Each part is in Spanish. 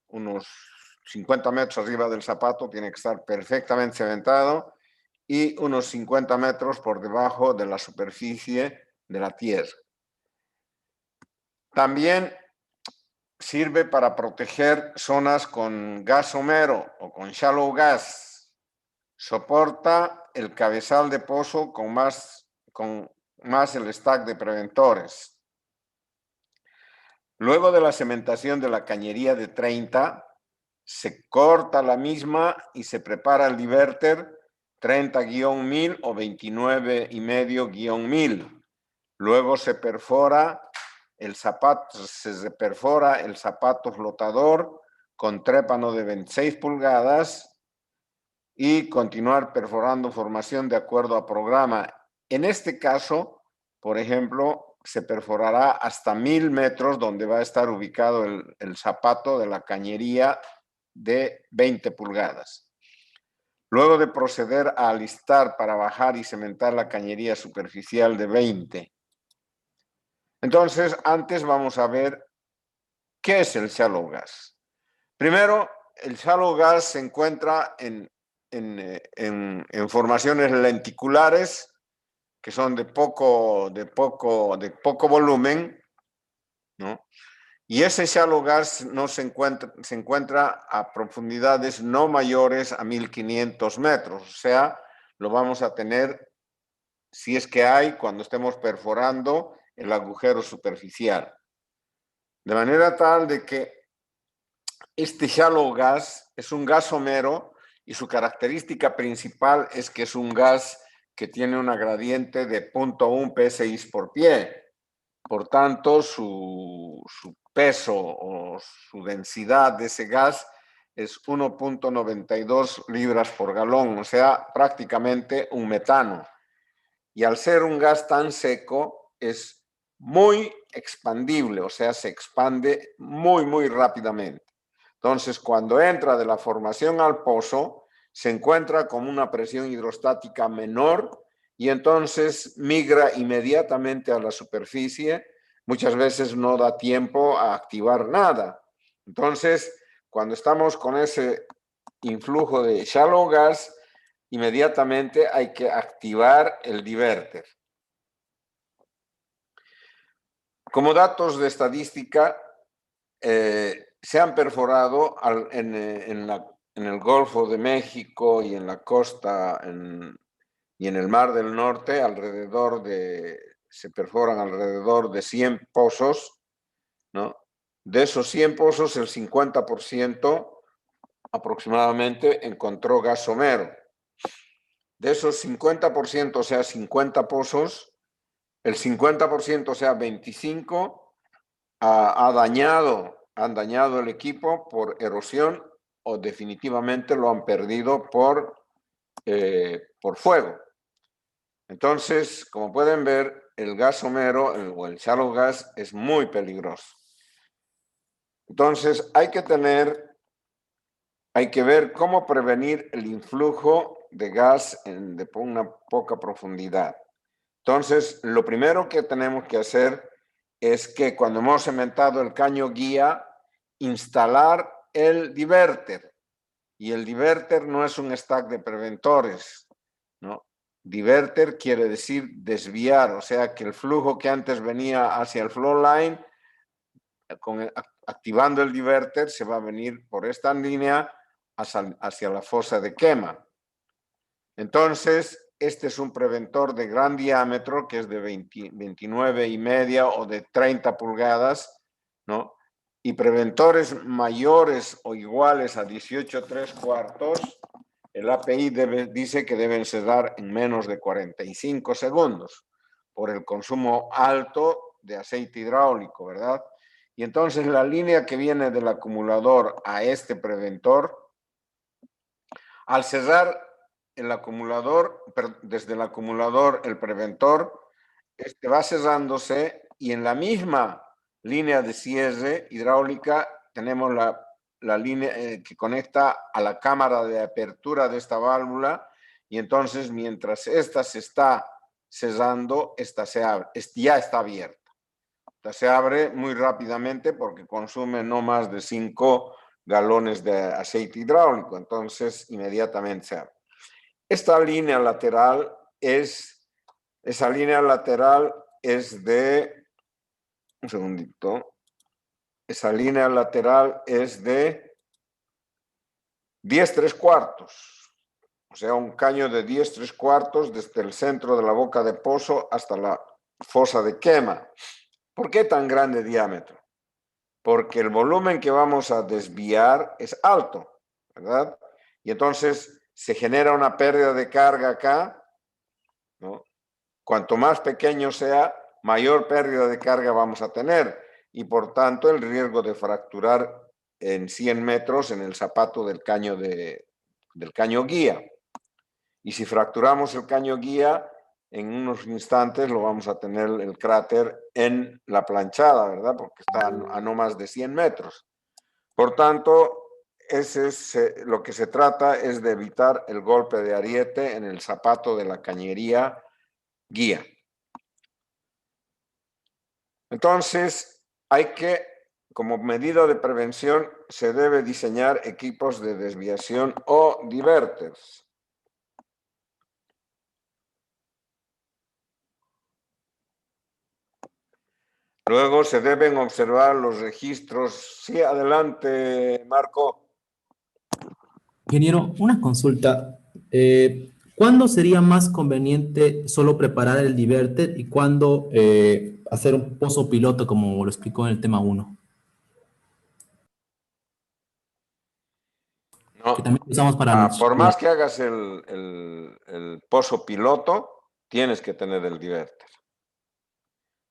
unos 50 metros arriba del zapato, tiene que estar perfectamente cementado, y unos 50 metros por debajo de la superficie de la tierra. También sirve para proteger zonas con gas somero o con shallow gas. Soporta el cabezal de pozo con más el stack de preventores. Luego de la cementación de la cañería de 30, se corta la misma y se prepara el diverter 30-1000 o 29,5-1000. Luego se perfora el zapato flotador con trépano de 26 pulgadas y continuar perforando formación de acuerdo a programa. En este caso, por ejemplo, se perforará hasta 1000 metros donde va a estar ubicado el zapato de la cañería de 20 pulgadas. Luego de proceder a alistar para bajar y cementar la cañería superficial de 20. Entonces, antes vamos a ver qué es el shallow gas. Primero, el shallow gas se encuentra en formaciones lenticulares que son de poco volumen, ¿no? Y ese shallow gas se encuentra a profundidades no mayores a 1500 metros, o sea, lo vamos a tener si es que hay cuando estemos perforando el agujero superficial. De manera tal de que este shallow gas es un gas somero y su característica principal es que es un gas que tiene una gradiente de 0.1 psi por pie. Por tanto, su peso o su densidad de ese gas es 1.92 libras por galón, o sea, prácticamente un metano. Y al ser un gas tan seco, es muy expandible, o sea, se expande muy rápidamente. Entonces, cuando entra de la formación al pozo, se encuentra con una presión hidrostática menor y entonces migra inmediatamente a la superficie. Muchas veces no da tiempo a activar nada. Entonces, cuando estamos con ese influjo de shallow gas, inmediatamente hay que activar el diverter. Como datos de estadística, se han perforado en el Golfo de México y en la costa y en el Mar del Norte, se perforan alrededor de 100 pozos, ¿no? De esos 100 pozos, el 50% aproximadamente encontró gas somero. De esos 50%, o sea, 50 pozos, el 50%, o sea, 25, han dañado el equipo por erosión o definitivamente lo han perdido por fuego. Entonces, como pueden ver, el gas somero o el shallow gas es muy peligroso. Entonces, hay que ver cómo prevenir el influjo de gas de una poca profundidad. Entonces, lo primero que tenemos que hacer es que cuando hemos cementado el caño guía, instalar el diverter. Y el diverter no es un stack de preventores, ¿no? Diverter quiere decir desviar, o sea que el flujo que antes venía hacia el flow line, activando el diverter, se va a venir por esta línea hacia la fosa de quema. Entonces, este es un preventor de gran diámetro, que es de 29,5 o de 30 pulgadas, ¿no? Y preventores mayores o iguales a 18,3/4, el API dice que deben cerrar en menos de 45 segundos por el consumo alto de aceite hidráulico, ¿verdad? Y entonces la línea que viene del acumulador a este preventor, al cerrar el acumulador, desde el acumulador el preventor, va cerrándose y en la misma línea de cierre hidráulica tenemos la línea que conecta a la cámara de apertura de esta válvula y entonces mientras esta se está cerrando, esta se abre, ya está abierta. Esta se abre muy rápidamente porque consume no más de 5 galones de aceite hidráulico. Entonces, inmediatamente se abre. Esta línea lateral es de, un segundito, esa línea lateral es de 10 3/4, o sea, un caño de 10 3/4 desde el centro de la boca de pozo hasta la fosa de quema. ¿Por qué tan grande diámetro? Porque el volumen que vamos a desviar es alto, ¿verdad? Y entonces se genera una pérdida de carga acá, ¿no? Cuanto más pequeño sea, mayor pérdida de carga vamos a tener y por tanto el riesgo de fracturar en 100 metros en el zapato del caño guía. Y si fracturamos el caño guía, en unos instantes lo vamos a tener el cráter en la planchada, ¿verdad? Porque está a no más de 100 metros. Por tanto, lo que se trata es de evitar el golpe de ariete en el zapato de la cañería guía. Entonces, como medida de prevención, se debe diseñar equipos de desviación o diverters. Luego se deben observar los registros. Sí, adelante, Marco. Ingeniero, una consulta. ¿Cuándo sería más conveniente solo preparar el diverter y cuándo hacer un pozo piloto, como lo explicó en el tema 1? Que No, también lo usamos para los... por más que hagas el pozo piloto, tienes que tener el diverter.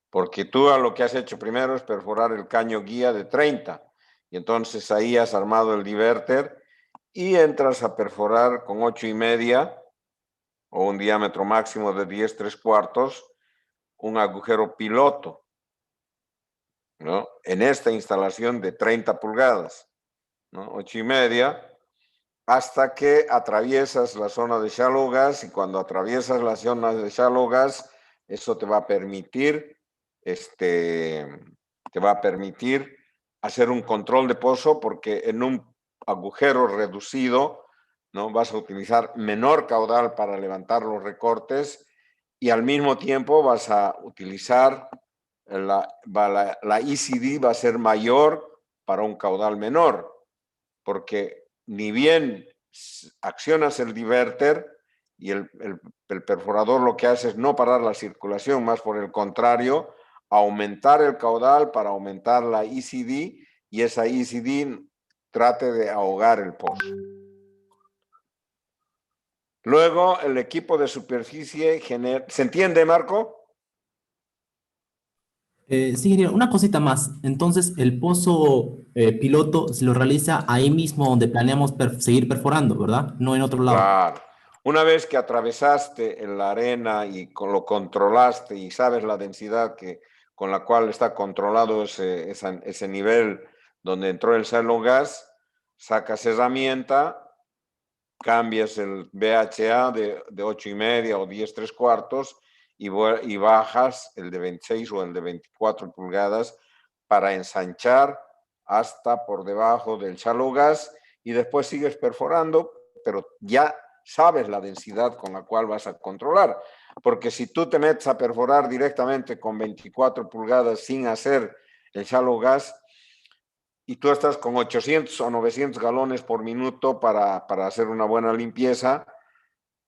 Porque tú lo que has hecho primero es perforar el caño guía de 30. Y entonces ahí has armado el diverter y entras a perforar con 8,5 o un diámetro máximo de 10 3/4 un agujero piloto, ¿no? En esta instalación de 30 pulgadas, ¿no? 8,5, hasta que atraviesas la zona de shallow gas, y cuando atraviesas la zona de shallow gas, eso te va a permitir, hacer un control de pozo, porque en un agujero reducido, ¿no? Vas a utilizar menor caudal para levantar los recortes y al mismo tiempo vas a utilizar la ECD va a ser mayor para un caudal menor, porque ni bien accionas el diverter y el perforador lo que hace es no parar la circulación, más por el contrario, aumentar el caudal para aumentar la ECD y esa ECD trate de ahogar el pozo. Luego, el equipo de superficie genera... ¿Se entiende, Marco? Sí, ingeniero, una cosita más. Entonces, el pozo piloto se lo realiza ahí mismo donde planeamos seguir perforando, ¿verdad? No en otro lado. Claro. Una vez que atravesaste la arena y lo controlaste y sabes la densidad con la cual está controlado ese nivel donde entró el shallow gas, sacas herramienta, cambias el BHA de 8,5 o 10 3/4 y bajas el de 26 o el de 24 pulgadas para ensanchar hasta por debajo del shallow gas y después sigues perforando, pero ya sabes la densidad con la cual vas a controlar. Porque si tú te metes a perforar directamente con 24 pulgadas sin hacer el shallow gas, y tú estás con 800 o 900 galones por minuto para hacer una buena limpieza,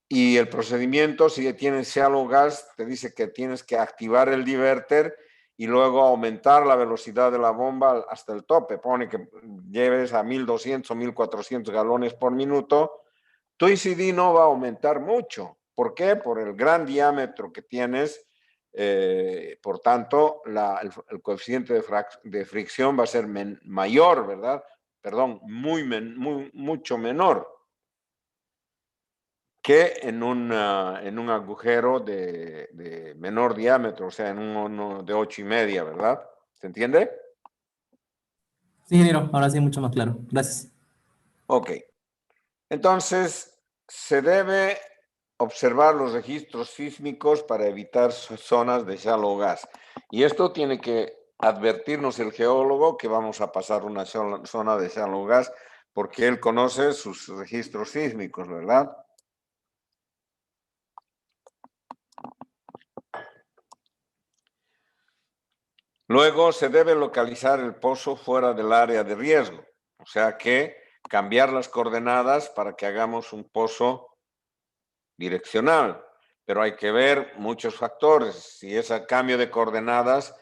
y el procedimiento, si tienes shallow gas, te dice que tienes que activar el diverter y luego aumentar la velocidad de la bomba hasta el tope. Pone que lleves a 1,200 o 1,400 galones por minuto. Tu ECD no va a aumentar mucho. ¿Por qué? Por el gran diámetro que tienes. Por tanto, el coeficiente de fricción va a ser mayor, ¿verdad? Perdón, mucho menor que en un agujero de menor diámetro, o sea, en uno de 8,5, ¿verdad? ¿Se entiende? Sí, ingeniero, ahora sí mucho más claro. Gracias. Ok. Entonces, se debe observar los registros sísmicos para evitar zonas de shallow gas. Y esto tiene que advertirnos el geólogo que vamos a pasar una zona de shallow gas porque él conoce sus registros sísmicos, ¿verdad? Luego se debe localizar el pozo fuera del área de riesgo, o sea que cambiar las coordenadas para que hagamos un pozo direccional, pero hay que ver muchos factores. Si ese cambio de coordenadas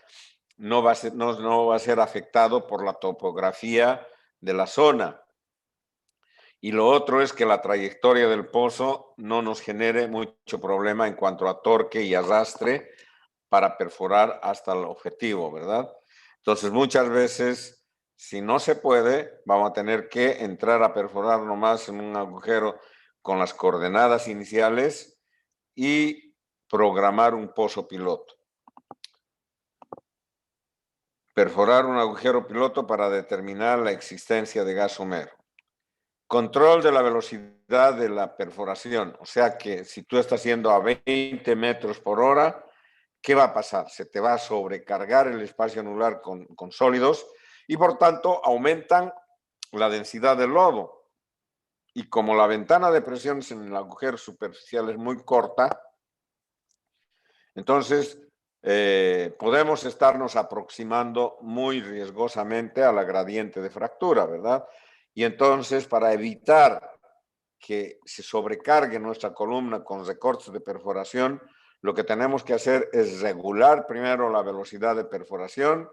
no va a ser afectado por la topografía de la zona. Y lo otro es que la trayectoria del pozo no nos genere mucho problema en cuanto a torque y arrastre para perforar hasta el objetivo, ¿verdad? Entonces, muchas veces, si no se puede, vamos a tener que entrar a perforar nomás en un agujero con las coordenadas iniciales y programar un pozo piloto. Perforar un agujero piloto para determinar la existencia de gas somero. Control de la velocidad de la perforación, o sea que si tú estás yendo a 20 metros por hora, ¿qué va a pasar? Se te va a sobrecargar el espacio anular con sólidos y por tanto aumentan la densidad del lodo. Y como la ventana de presiones en el agujero superficial es muy corta, entonces podemos estarnos aproximando muy riesgosamente a la gradiente de fractura, ¿verdad? Y entonces para evitar que se sobrecargue nuestra columna con recortes de perforación, lo que tenemos que hacer es regular primero la velocidad de perforación,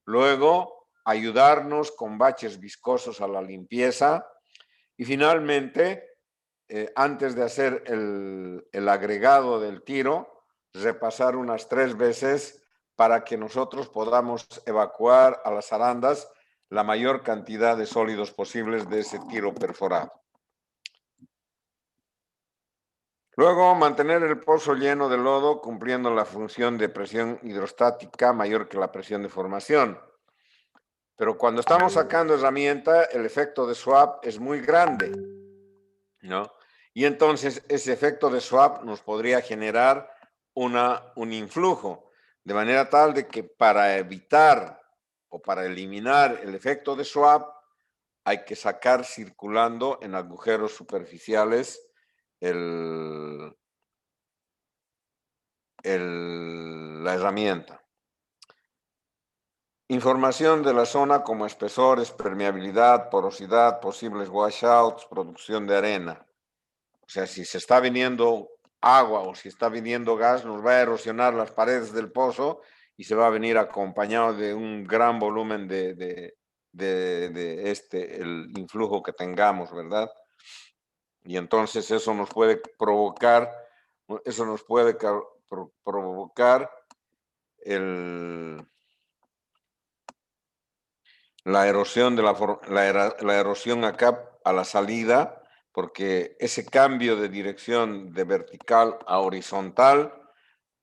luego ayudarnos con baches viscosos a la limpieza y finalmente, antes de hacer el agregado del tiro, repasar unas 3 veces para que nosotros podamos evacuar a las arandas la mayor cantidad de sólidos posibles de ese tiro perforado. Luego, mantener el pozo lleno de lodo cumpliendo la función de presión hidrostática mayor que la presión de formación. Pero cuando estamos sacando herramienta, el efecto de swap es muy grande, ¿no? Y entonces ese efecto de swap nos podría generar un influjo, de manera tal de que para evitar o para eliminar el efecto de swap, hay que sacar circulando en agujeros superficiales la herramienta. Información de la zona como espesores, permeabilidad, porosidad, posibles washouts, producción de arena. O sea, si se está viniendo agua o si está viniendo gas, nos va a erosionar las paredes del pozo y se va a venir acompañado de un gran volumen el influjo que tengamos, ¿verdad? Y entonces eso nos puede provocar la erosión la erosión acá a la salida, porque ese cambio de dirección de vertical a horizontal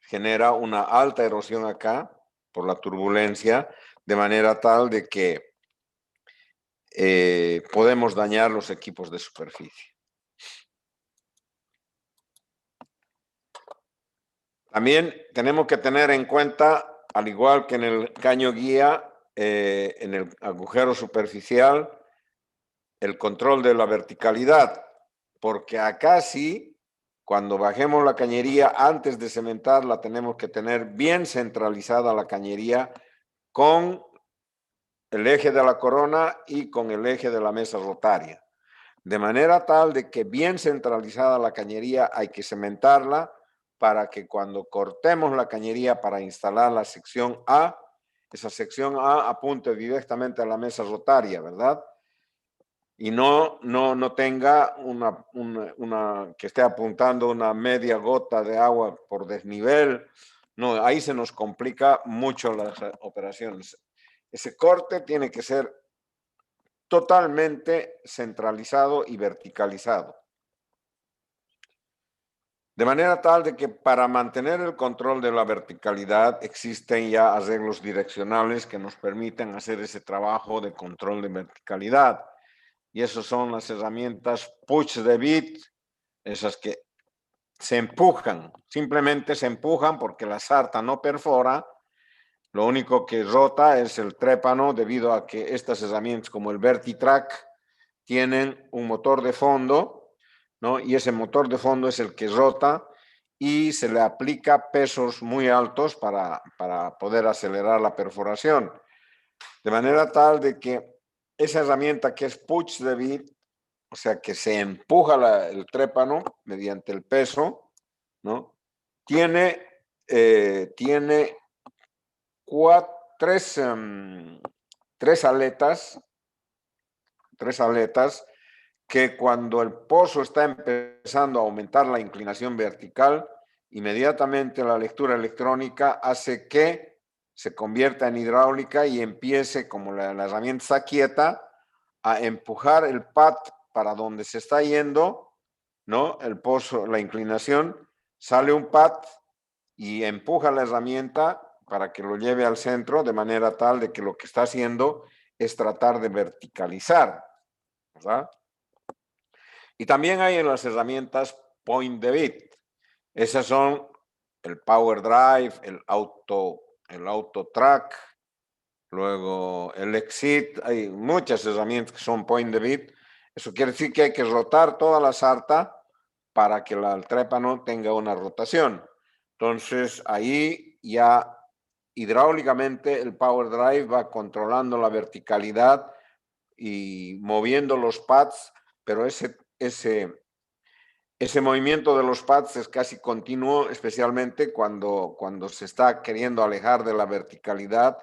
genera una alta erosión acá por la turbulencia, de manera tal de que podemos dañar los equipos de superficie. También tenemos que tener en cuenta, al igual que en el caño guía, en el agujero superficial, el control de la verticalidad, porque acá sí, cuando bajemos la cañería, antes de cementarla, tenemos que tener bien centralizada la cañería con el eje de la corona y con el eje de la mesa rotaria. De manera tal de que bien centralizada la cañería hay que cementarla para que cuando cortemos la cañería para instalar la sección A, esa sección A apunte directamente a la mesa rotaria, ¿verdad? Y no tenga que esté apuntando una media gota de agua por desnivel. No, ahí se nos complica mucho las operaciones. Ese corte tiene que ser totalmente centralizado y verticalizado. De manera tal de que para mantener el control de la verticalidad existen ya arreglos direccionales que nos permiten hacer ese trabajo de control de verticalidad. Y esas son las herramientas push de bit, esas que se empujan, simplemente se empujan porque la sarta no perfora Lo único que rota es el trépano debido a que estas herramientas como el VertiTrack tienen un motor de fondo, ¿no? Y ese motor de fondo es el que rota y se le aplica pesos muy altos para poder acelerar la perforación. De manera tal de que esa herramienta que es push de bit, o sea que se empuja el trépano mediante el peso, ¿no? Tiene tres, tres aletas, que cuando el pozo está empezando a aumentar la inclinación vertical, inmediatamente la lectura electrónica hace que se convierta en hidráulica y empiece, como la herramienta está quieta, a empujar el pad para donde se está yendo, ¿no? El pozo, la inclinación, sale un pad y empuja la herramienta para que lo lleve al centro, de manera tal de que lo que está haciendo es tratar de verticalizar, ¿verdad? Y también hay en las herramientas Point de Bit. Esas son el Power Drive, el Auto Track, luego el Exit. Hay muchas herramientas que son Point de Bit. Eso quiere decir que hay que rotar toda la sarta para que el trépano tenga una rotación. Entonces, ahí ya hidráulicamente el Power Drive va controlando la verticalidad y moviendo los pads, pero ese movimiento de los pads es casi continuo, especialmente cuando se está queriendo alejar de la verticalidad.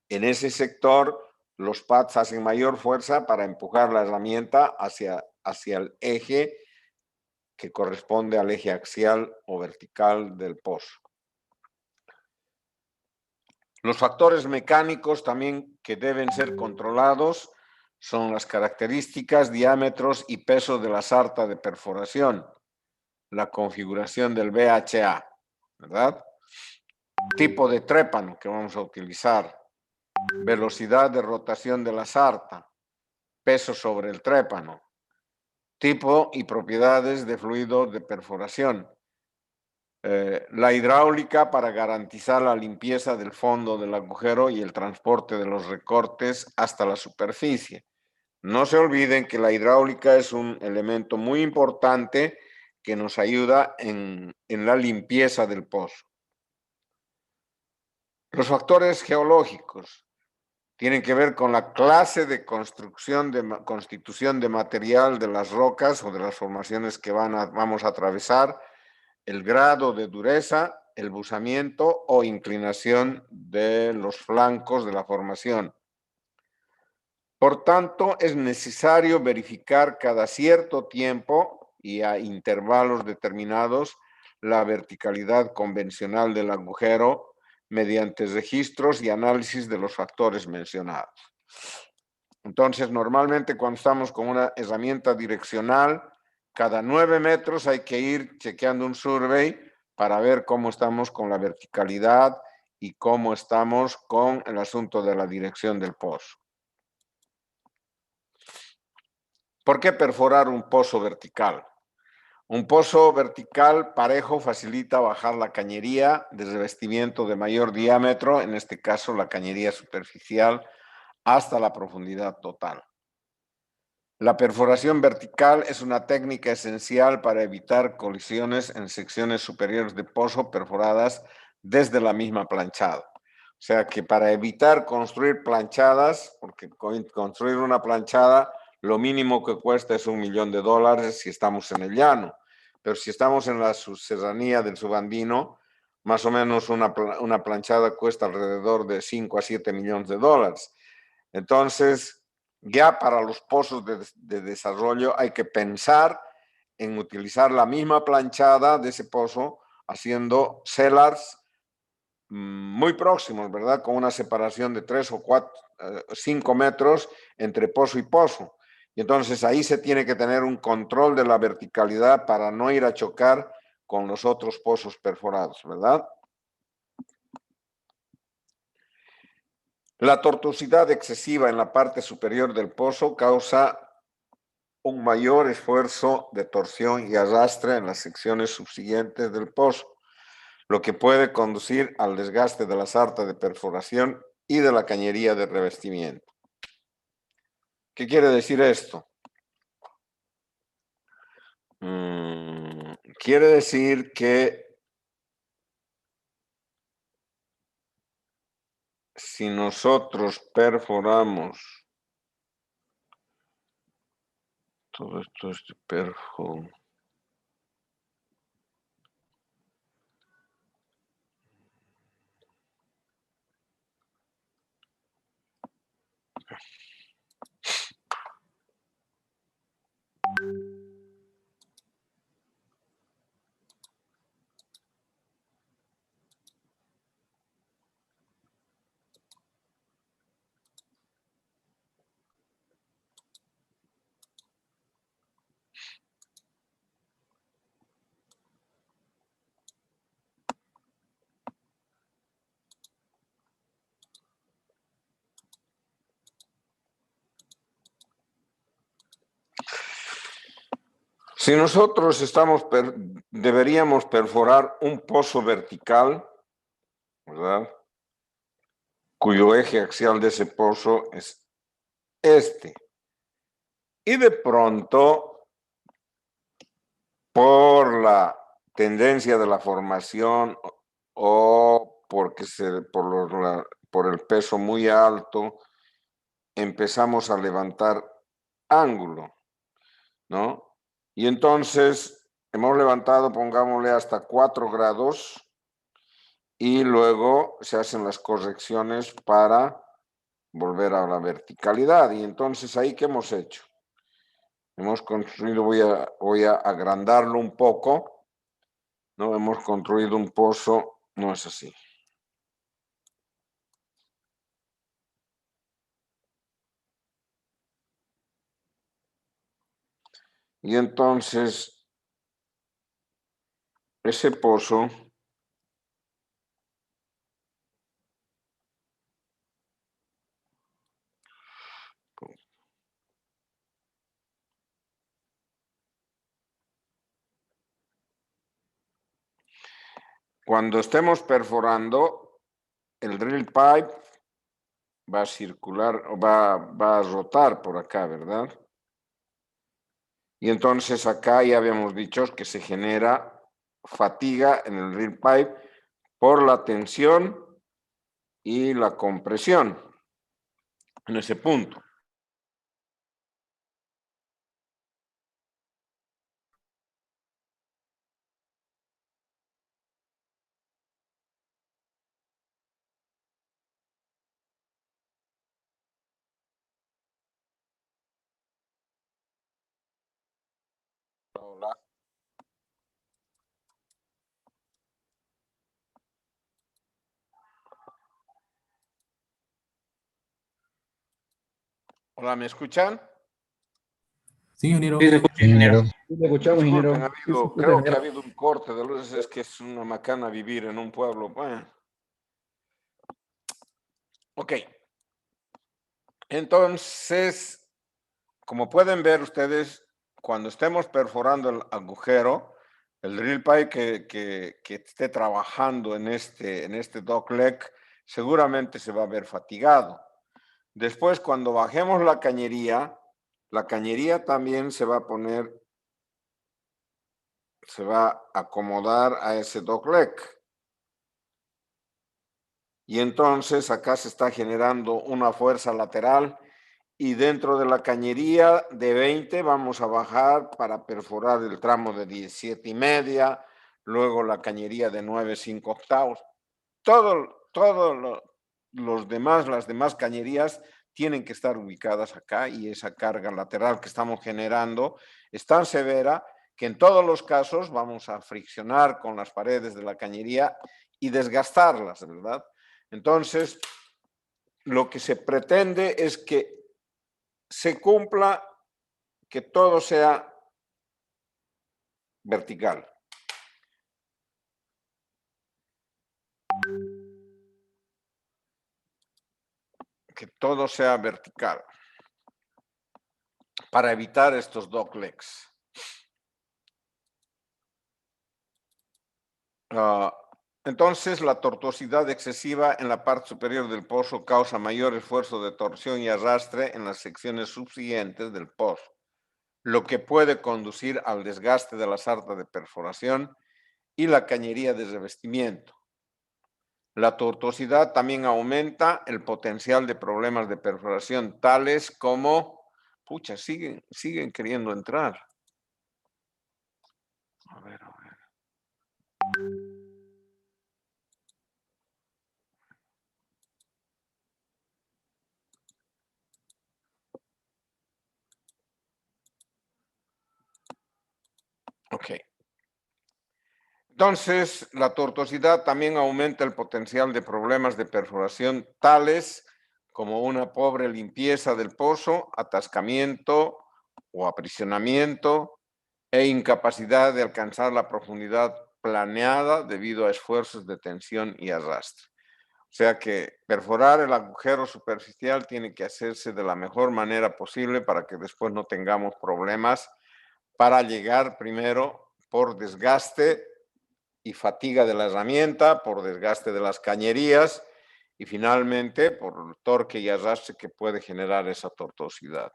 En ese sector, los pads hacen mayor fuerza para empujar la herramienta hacia el eje que corresponde al eje axial o vertical del pozo. Los factores mecánicos también que deben ser controlados son las características, diámetros y peso de la sarta de perforación, la configuración del BHA, ¿verdad? Tipo de trépano que vamos a utilizar, velocidad de rotación de la sarta, peso sobre el trépano, tipo y propiedades de fluidos de perforación, la hidráulica para garantizar la limpieza del fondo del agujero y el transporte de los recortes hasta la superficie. No se olviden que la hidráulica es un elemento muy importante que nos ayuda en la limpieza del pozo. Los factores geológicos tienen que ver con la clase de constitución de material de las rocas o de las formaciones que vamos a atravesar, el grado de dureza, el buzamiento o inclinación de los flancos de la formación. Por tanto, es necesario verificar cada cierto tiempo y a intervalos determinados la verticalidad convencional del agujero mediante registros y análisis de los factores mencionados. Entonces, normalmente cuando estamos con una herramienta direccional, cada 9 metros hay que ir chequeando un survey para ver cómo estamos con la verticalidad y cómo estamos con el asunto de la dirección del pozo. ¿Por qué perforar un pozo vertical? Un pozo vertical parejo facilita bajar la cañería de revestimiento de mayor diámetro, en este caso la cañería superficial, hasta la profundidad total. La perforación vertical es una técnica esencial para evitar colisiones en secciones superiores de pozo perforadas desde la misma planchada. O sea que para evitar construir planchadas, porque construir una planchada lo mínimo que cuesta es $1 millón si estamos en el llano. Pero si estamos en la serranía del Subandino, más o menos una planchada cuesta alrededor de $5 a 7 millones. Entonces, ya para los pozos de desarrollo hay que pensar en utilizar la misma planchada de ese pozo, haciendo cellars muy próximos, ¿verdad? Con una separación de 3 o 4, 5 metros entre pozo y pozo. Y entonces ahí se tiene que tener un control de la verticalidad para no ir a chocar con los otros pozos perforados, ¿verdad? La tortuosidad excesiva en la parte superior del pozo causa un mayor esfuerzo de torsión y arrastre en las secciones subsiguientes del pozo. lo que puede conducir al desgaste de la sarta de perforación y de la cañería de revestimiento. ¿Qué quiere decir esto? Quiere decir que si nosotros perforamos todo esto es de perfo. Si nosotros deberíamos perforar un pozo vertical, ¿verdad? Cuyo eje axial de ese pozo es este. Y de pronto, por la tendencia de la formación o porque por el peso muy alto, empezamos a levantar ángulo, ¿no? Y entonces hemos levantado, pongámosle, hasta 4 grados y luego se hacen las correcciones para volver a la verticalidad. Y entonces, ¿ahí qué hemos hecho? Hemos construido, voy a agrandarlo un poco, ¿no? Hemos construido un pozo, no es así. Y entonces, ese pozo cuando estemos perforando, el drill pipe va a circular, va a rotar por acá, ¿verdad? Y entonces acá ya habíamos dicho que se genera fatiga en el drill pipe por la tensión y la compresión en ese punto. Hola. Hola, ¿me escuchan? Sí, ingeniero. Sí, se escucha, ingeniero. Sí, le escuchamos, Disculpen, ingeniero. Sí, se escucha, creo que ha ingeniero. habido un corte de luces, es que es una macana vivir en un pueblo. Bueno. Ok. Entonces, como pueden ver ustedes, cuando estemos perforando el agujero, el drill pipe que esté trabajando en este dogleg seguramente se va a ver fatigado. Después, cuando bajemos la cañería también se va a poner, se va a acomodar a ese dogleg. Y entonces acá se está generando una fuerza lateral y dentro de la cañería de 20 vamos a bajar para perforar el tramo de 17,5, luego la cañería de 9,5 octavos. Las demás cañerías tienen que estar ubicadas acá y esa carga lateral que estamos generando es tan severa que en todos los casos vamos a friccionar con las paredes de la cañería y desgastarlas, ¿verdad? Entonces, lo que se pretende es que se cumpla, que todo sea vertical. Que todo sea vertical para evitar estos doglegs. Entonces, la tortuosidad excesiva en la parte superior del pozo causa mayor esfuerzo de torsión y arrastre en las secciones subsiguientes del pozo, lo que puede conducir al desgaste de la sarta de perforación y la cañería de revestimiento. La tortuosidad también aumenta el potencial de problemas de perforación, tales como, pucha, siguen queriendo entrar. A ver. Ok. Entonces, la tortuosidad también aumenta el potencial de problemas de perforación, tales como una pobre limpieza del pozo, atascamiento o aprisionamiento e incapacidad de alcanzar la profundidad planeada debido a esfuerzos de tensión y arrastre. O sea que perforar el agujero superficial tiene que hacerse de la mejor manera posible para que después no tengamos problemas para llegar primero por desgaste y fatiga de la herramienta, por desgaste de las cañerías y finalmente por el torque y arrastre que puede generar esa tortuosidad.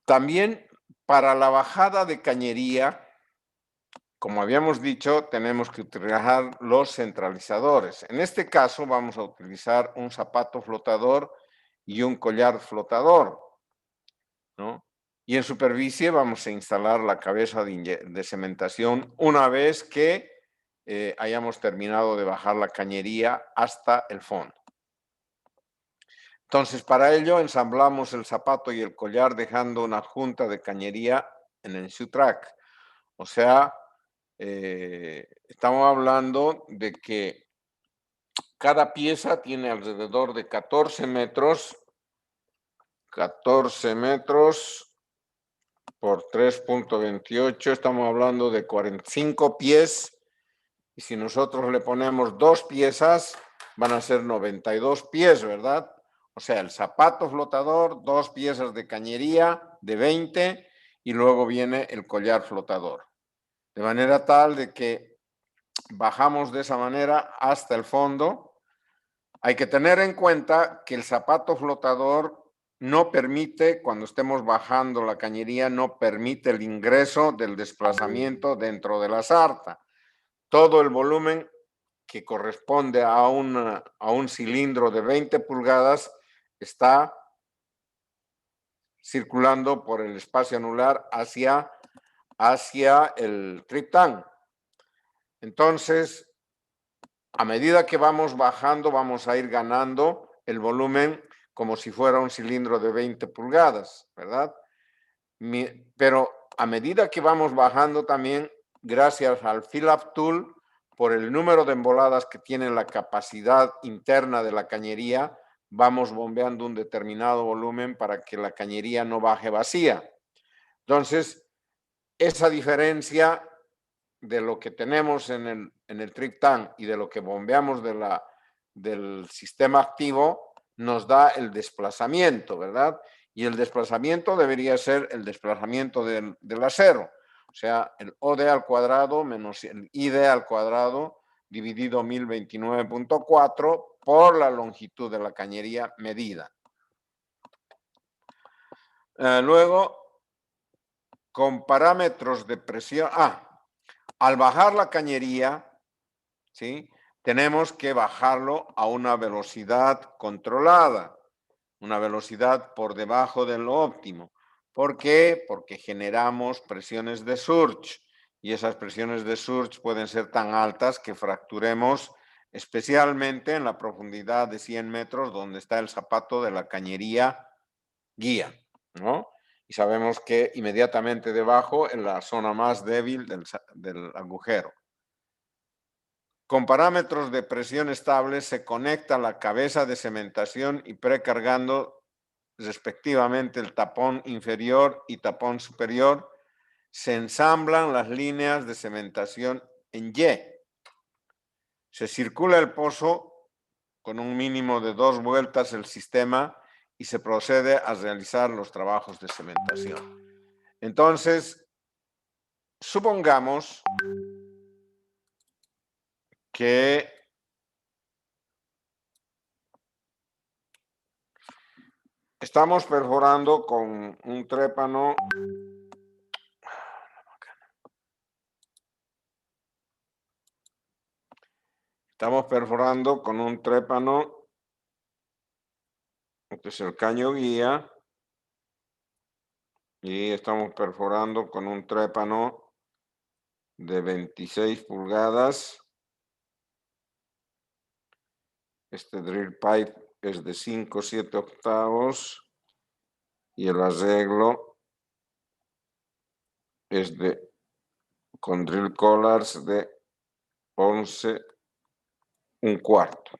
También para la bajada de cañería, como habíamos dicho, tenemos que utilizar los centralizadores. En este caso vamos a utilizar un zapato flotador y un collar flotador, ¿no? Y en superficie vamos a instalar la cabeza de cementación una vez que hayamos terminado de bajar la cañería hasta el fondo. Entonces, para ello ensamblamos el zapato y el collar dejando una junta de cañería en el shoe-track. O sea, estamos hablando de que cada pieza tiene alrededor de 14 metros por 3.28, estamos hablando de 45 pies, y si nosotros le ponemos 2 piezas, van a ser 92 pies, ¿verdad? O sea, el zapato flotador, 2 piezas de cañería de 20, y luego viene el collar flotador. De manera tal de que bajamos de esa manera hasta el fondo. Hay que tener en cuenta que el zapato flotador no permite, cuando estemos bajando la cañería, no permite el ingreso del desplazamiento dentro de la sarta. Todo el volumen que corresponde a un cilindro de 20 pulgadas está circulando por el espacio anular hacia el trip tank. Entonces, a medida que vamos bajando, vamos a ir ganando el volumen como si fuera un cilindro de 20 pulgadas, ¿verdad? Pero a medida que vamos bajando también, gracias al fill-up tool, por el número de emboladas que tiene la capacidad interna de la cañería, vamos bombeando un determinado volumen para que la cañería no baje vacía. Entonces, esa diferencia de lo que tenemos en el trip tank y de lo que bombeamos del sistema activo nos da el desplazamiento, ¿verdad? Y el desplazamiento debería ser el desplazamiento del acero, o sea, el OD al cuadrado menos el ID al cuadrado dividido 1029.4 por la longitud de la cañería medida. Luego, con parámetros de presión, al bajar la cañería, ¿sí? Tenemos que bajarlo a una velocidad controlada, una velocidad por debajo de lo óptimo. ¿Por qué? Porque generamos presiones de surge y esas presiones de surge pueden ser tan altas que fracturemos, especialmente en la profundidad de 100 metros donde está el zapato de la cañería guía, ¿no? Y sabemos que inmediatamente debajo, en la zona más débil del agujero. Con parámetros de presión estables se conecta la cabeza de cementación y precargando respectivamente el tapón inferior y tapón superior, se ensamblan las líneas de cementación en Y. Se circula el pozo con un mínimo de 2 vueltas el sistema y se procede a realizar los trabajos de cementación. Entonces, supongamos que estamos perforando con un trépano. Estamos perforando con un trépano. Este es el caño guía. Y estamos perforando con un trépano de 26 pulgadas. Este drill pipe es de 5/7 octavos. Y el arreglo es con drill collars de 11 1/4.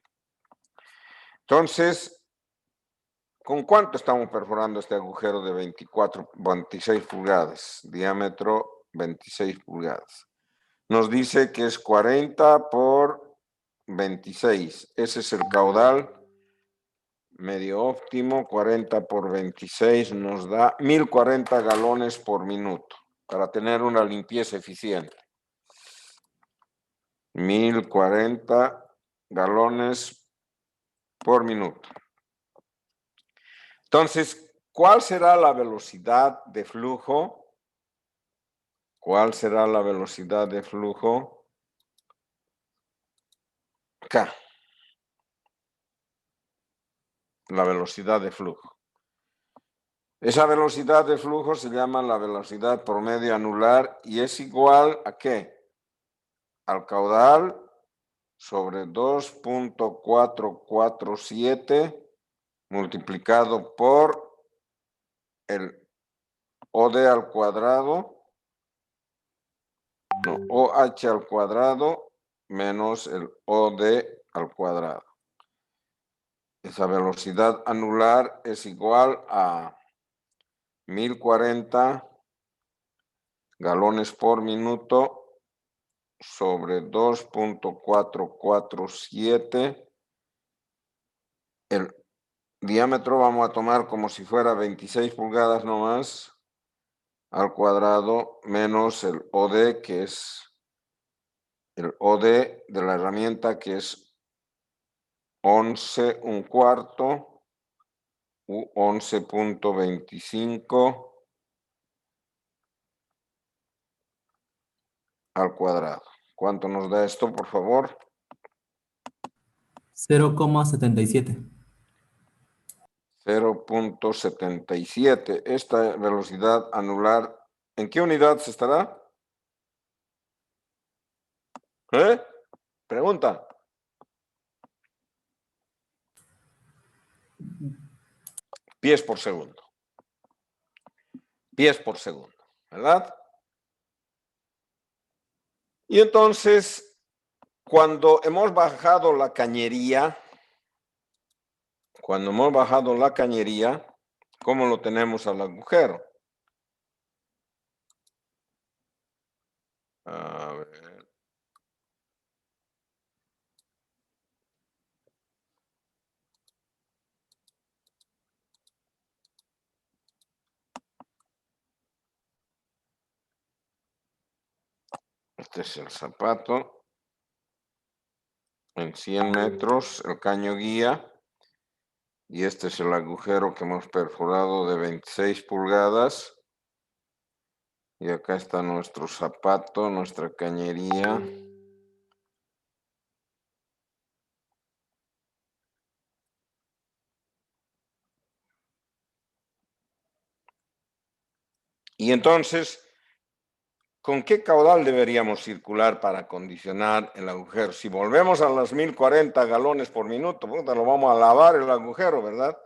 Entonces, ¿con cuánto estamos perforando este agujero de 26 pulgadas? Diámetro 26 pulgadas. Nos dice que es 40 por 26. Ese es el caudal medio óptimo. 40 por 26 nos da 1040 galones por minuto para tener una limpieza eficiente. 1040 galones por minuto. Entonces, ¿cuál será la velocidad de flujo? ¿Cuál será la velocidad de flujo? K. La velocidad de flujo. Esa velocidad de flujo se llama la velocidad promedio anular y es igual a ¿qué? Al caudal sobre 2.447 multiplicado por el OD al cuadrado, no, OH al cuadrado menos el OD al cuadrado. Esa velocidad anular es igual a 1040 galones por minuto sobre 2.447. El diámetro vamos a tomar como si fuera 26 pulgadas nomás al cuadrado menos el OD, que es el OD de la herramienta, que es 11 1/4 u 11.25 al cuadrado. ¿Cuánto nos da esto, por favor? 0,77. 0.77. Esta velocidad anular, ¿en qué unidad se estará? Pregunta. Pies por segundo. Pies por segundo, ¿verdad? Y entonces, cuando hemos bajado la cañería, ¿cómo lo tenemos al agujero? A ver. Este es el zapato. En 100 metros, el caño guía. Y este es el agujero que hemos perforado de 26 pulgadas. Y acá está nuestro zapato, nuestra cañería. Y entonces, ¿con qué caudal deberíamos circular para acondicionar el agujero? Si volvemos a las 1040 galones por minuto, puta, lo vamos a lavar el agujero, ¿verdad?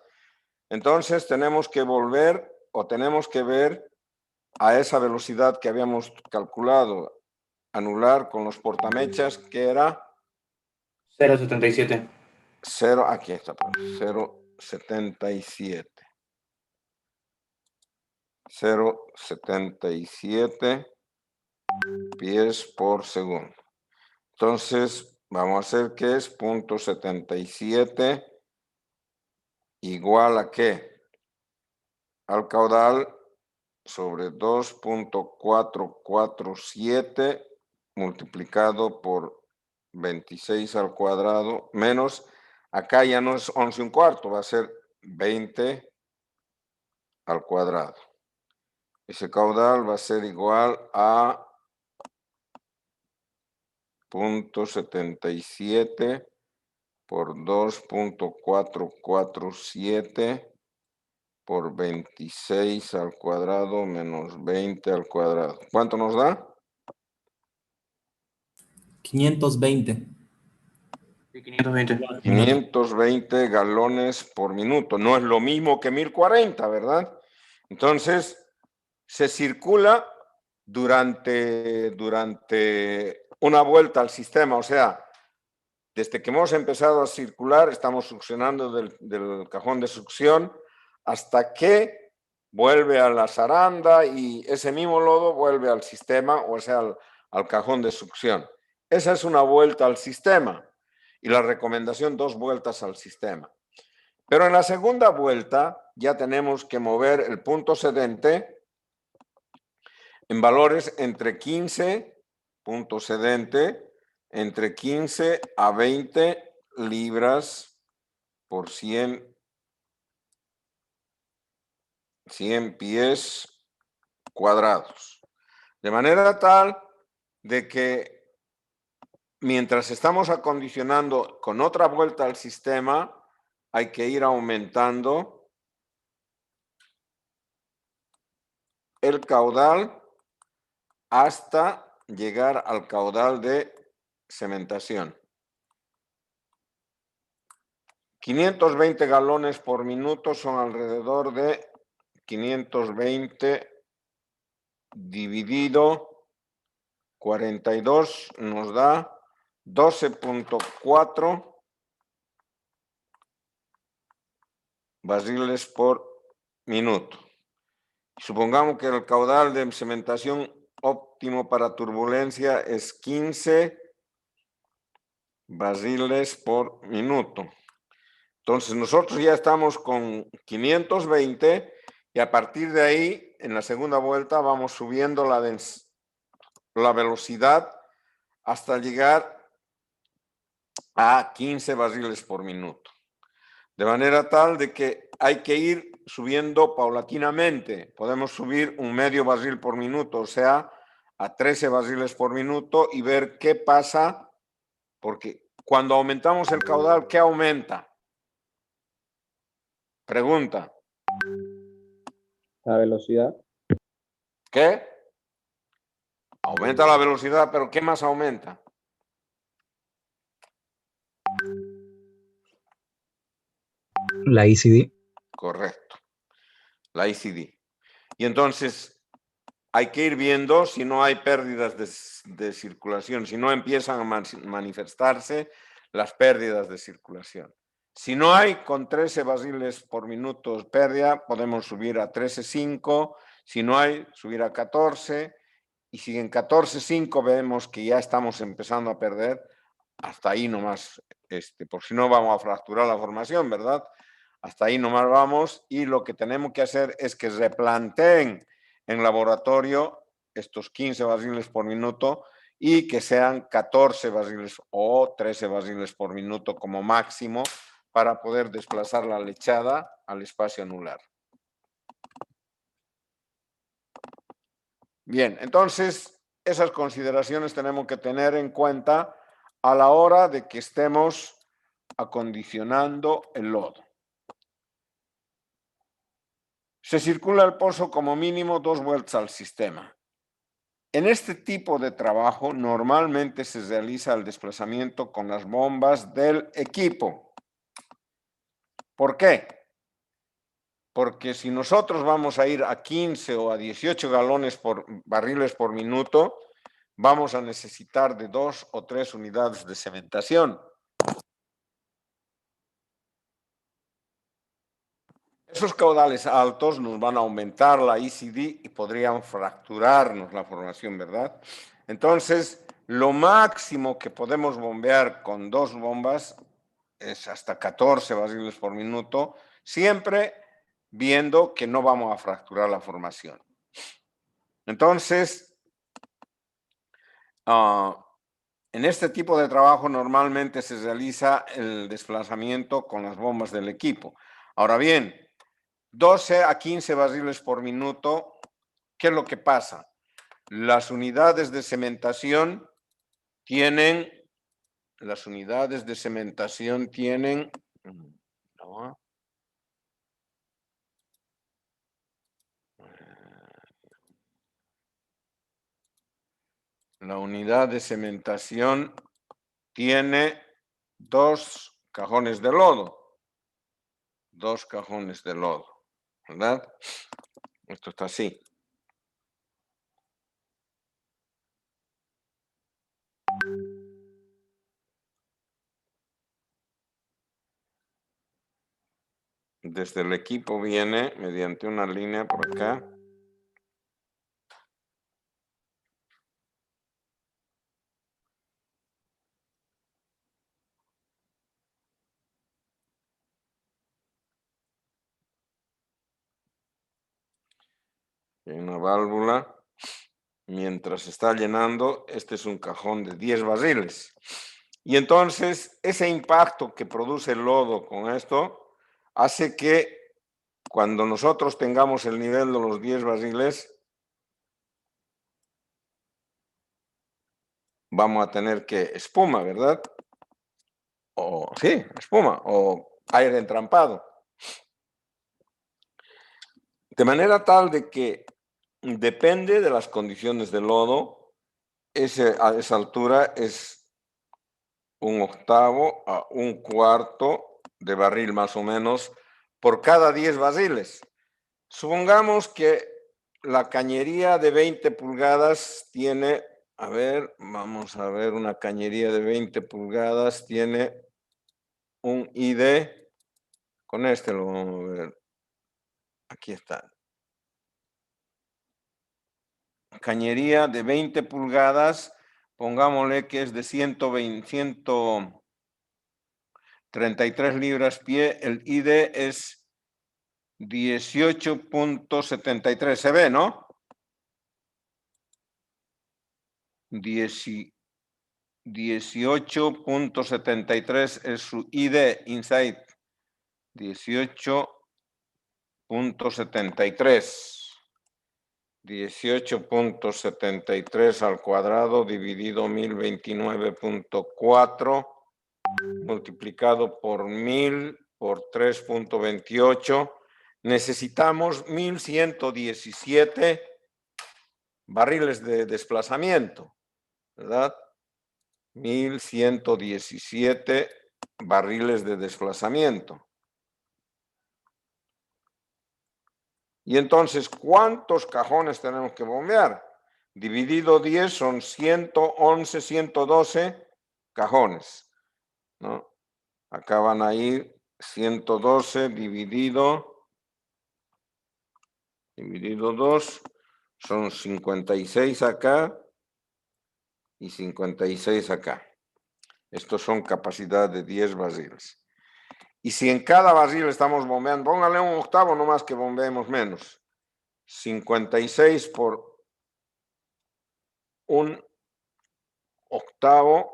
Entonces tenemos que volver o tenemos que ver a esa velocidad que habíamos calculado, anular con los portamechas, que era 0,77. 0, aquí está, 0,77. 0,77 pies por segundo. Entonces, vamos a hacer que es 0.77 igual a ¿qué? Al caudal sobre 2.447 multiplicado por 26 al cuadrado menos, acá ya no es 11 1/4, va a ser 20 al cuadrado. Ese caudal va a ser igual a 0.77 por 2.447 por 26 al cuadrado menos 20 al cuadrado. ¿Cuánto nos da? 520. Sí, 520. 520 galones por minuto. No es lo mismo que 1040, ¿verdad? Entonces, se circula durante una vuelta al sistema. O sea, desde que hemos empezado a circular, estamos succionando del cajón de succión hasta que vuelve a la zaranda y ese mismo lodo vuelve al sistema, o sea, al cajón de succión. Esa es una vuelta al sistema y la recomendación 2 vueltas al sistema. Pero en la segunda vuelta ya tenemos que mover el punto sedente en valores entre 15, punto sedente, entre 15 a 20 libras por 100 pies cuadrados. De manera tal de que mientras estamos acondicionando con otra vuelta al sistema, hay que ir aumentando el caudal hasta llegar al caudal de cementación. 520 galones por minuto son alrededor de 520 dividido 42 nos da 12.4 barriles por minuto. Supongamos que el caudal de cementación óptimo para turbulencia es 15 barriles por minuto. Entonces nosotros ya estamos con 520 y a partir de ahí, en la segunda vuelta, vamos subiendo la velocidad hasta llegar a 15 barriles por minuto. De manera tal de que hay que ir subiendo paulatinamente. Podemos subir un medio barril por minuto, o sea, a 13 barriles por minuto y ver qué pasa, porque cuando aumentamos el caudal, ¿qué aumenta? Pregunta. La velocidad. ¿Qué? Aumenta la velocidad, pero ¿qué más aumenta? La ECD. Correcto, la ECD. Y entonces hay que ir viendo si no hay pérdidas de circulación, si no empiezan a manifestarse las pérdidas de circulación. Si no hay con 13 barriles por minuto pérdida, podemos subir a 13.5, si no hay, subir a 14, y si en 14.5 vemos que ya estamos empezando a perder, hasta ahí nomás, por si no vamos a fracturar la formación, ¿verdad? Hasta ahí nomás vamos, y lo que tenemos que hacer es que replanteen en laboratorio estos 15 barriles por minuto y que sean 14 barriles o 13 barriles por minuto como máximo para poder desplazar la lechada al espacio anular. Bien, entonces esas consideraciones tenemos que tener en cuenta a la hora de que estemos acondicionando el lodo. Se circula el pozo como mínimo 2 vueltas al sistema. En este tipo de trabajo normalmente se realiza el desplazamiento con las bombas del equipo. ¿Por qué? Porque si nosotros vamos a ir a 15 o a 18 barriles por minuto, vamos a necesitar de 2 o 3 unidades de cementación. Esos caudales altos nos van a aumentar la ECD y podrían fracturarnos la formación, ¿verdad? Entonces, lo máximo que podemos bombear con 2 bombas es hasta 14 barriles por minuto, siempre viendo que no vamos a fracturar la formación. Entonces, En este tipo de trabajo normalmente se realiza el desplazamiento con las bombas del equipo. Ahora bien, 12 a 15 barriles por minuto, ¿qué es lo que pasa? Las unidades de cementación tienen, ¿no? La unidad de cementación tiene 2 cajones de lodo. 2 cajones de lodo, ¿verdad? Esto está así. Desde el equipo viene mediante una línea por acá. Hay una válvula. Mientras está llenando, este es un cajón de 10 barriles. Y entonces, ese impacto que produce el lodo con esto hace que cuando nosotros tengamos el nivel de los 10 barriles, vamos a tener que espuma, ¿verdad? O sí, espuma o aire entrampado. De manera tal de que depende de las condiciones del lodo, a esa altura es 1/8 a 1/4 de barril más o menos por cada 10 barriles. Supongamos que la cañería de 20 pulgadas tiene, a ver, vamos a ver, una cañería de 20 pulgadas tiene un ID, con este lo vamos a ver, aquí está. Cañería de 20 pulgadas, pongámosle que es de 133 libras pie, el ID es 18.73, se ve, ¿no? 18.73 es su ID inside. 18.73. 18.73 al cuadrado dividido 1029.4 multiplicado por 1000 por 3.28. Necesitamos 1117 barriles de desplazamiento, ¿verdad? 1117 barriles de desplazamiento. Y entonces, ¿cuántos cajones tenemos que bombear? Dividido 10 son 111, 112 cajones, ¿no? Acá van a ir 112 dividido 2, son 56 acá y 56 acá. Estos son capacidad de 10 barriles. Y si en cada barril estamos bombeando, póngale 1/8, no más que bombeemos menos. 56 por 1/8,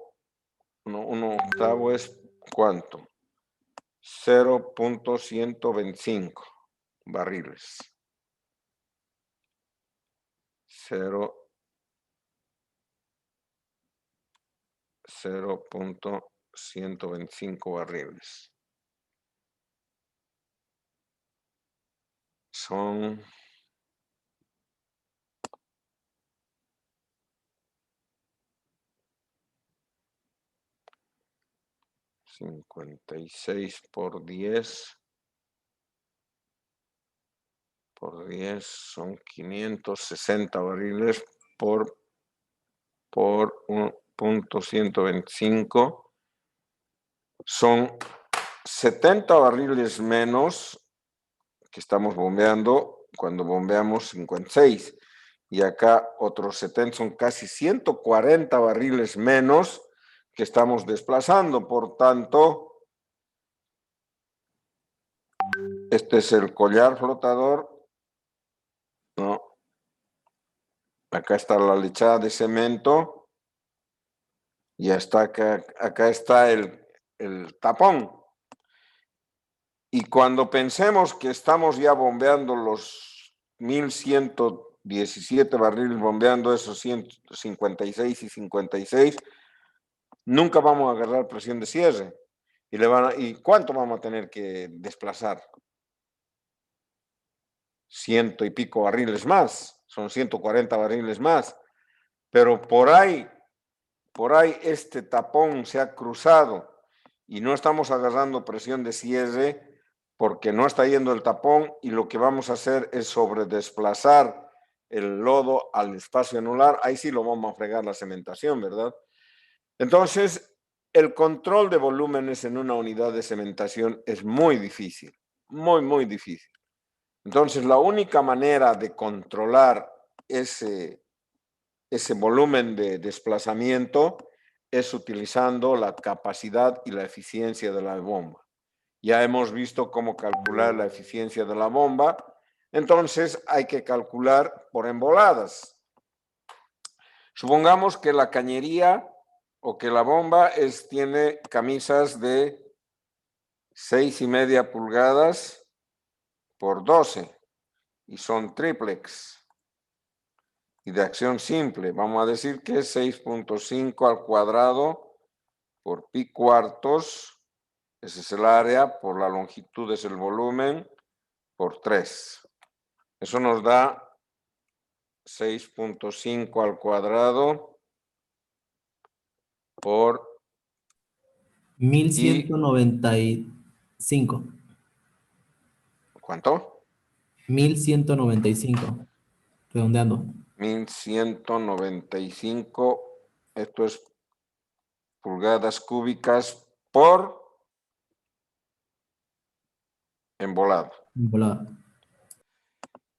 no, 1/8 es ¿cuánto? 0.125 barriles. 0.125 barriles. Son 56 por 10 son 560 barriles por 1.125. Son 70 barriles menos que estamos bombeando cuando bombeamos 56. Y acá otros 70, son casi 140 barriles menos que estamos desplazando. Por tanto, este es el collar flotador, ¿no? Acá está la lechada de cemento. Y hasta acá está el tapón. Y cuando pensemos que estamos ya bombeando los 1117 barriles, bombeando esos 156 y 56, nunca vamos a agarrar presión de cierre. ¿Y cuánto vamos a tener que desplazar? Ciento y pico barriles más, son 140 barriles más. Pero por ahí este tapón se ha cruzado y no estamos agarrando presión de cierre porque no está yendo el tapón y lo que vamos a hacer es sobredesplazar el lodo al espacio anular. Ahí sí lo vamos a fregar la cementación, ¿verdad? Entonces, el control de volúmenes en una unidad de cementación es muy difícil, muy difícil. Entonces, la única manera de controlar ese volumen de desplazamiento es utilizando la capacidad y la eficiencia de la bomba. Ya hemos visto cómo calcular la eficiencia de la bomba, entonces hay que calcular por emboladas. Supongamos que la cañería o que la bomba tiene camisas de 6,5 pulgadas por 12 y son triplex. Y de acción simple, vamos a decir que es 6.5 al cuadrado por pi cuartos, ese es el área, por la longitud es el volumen, por 3. Eso nos da 6.5 al cuadrado por 1195. ¿cuánto? 1195, redondeando. 1195, esto es pulgadas cúbicas por embolado. Volada.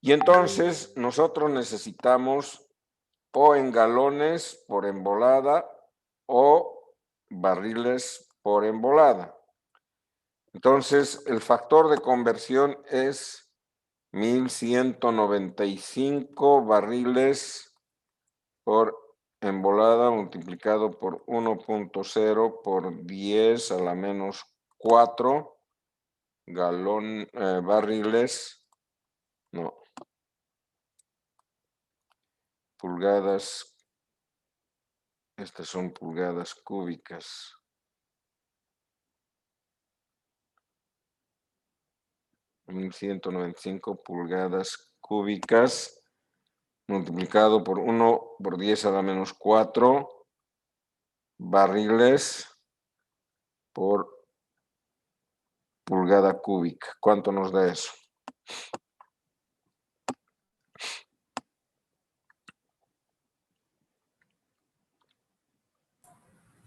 Y entonces nosotros necesitamos o en galones por embolada o barriles por embolada. Entonces, el factor de conversión es 1195 barriles por embolada multiplicado por 1.0 por 10 a la menos 4 barriles, no, pulgadas, estas son pulgadas cúbicas. En 195 pulgadas cúbicas multiplicado por 1 por 10 a la menos 4 barriles por pulgada cúbica. ¿Cuánto nos da eso?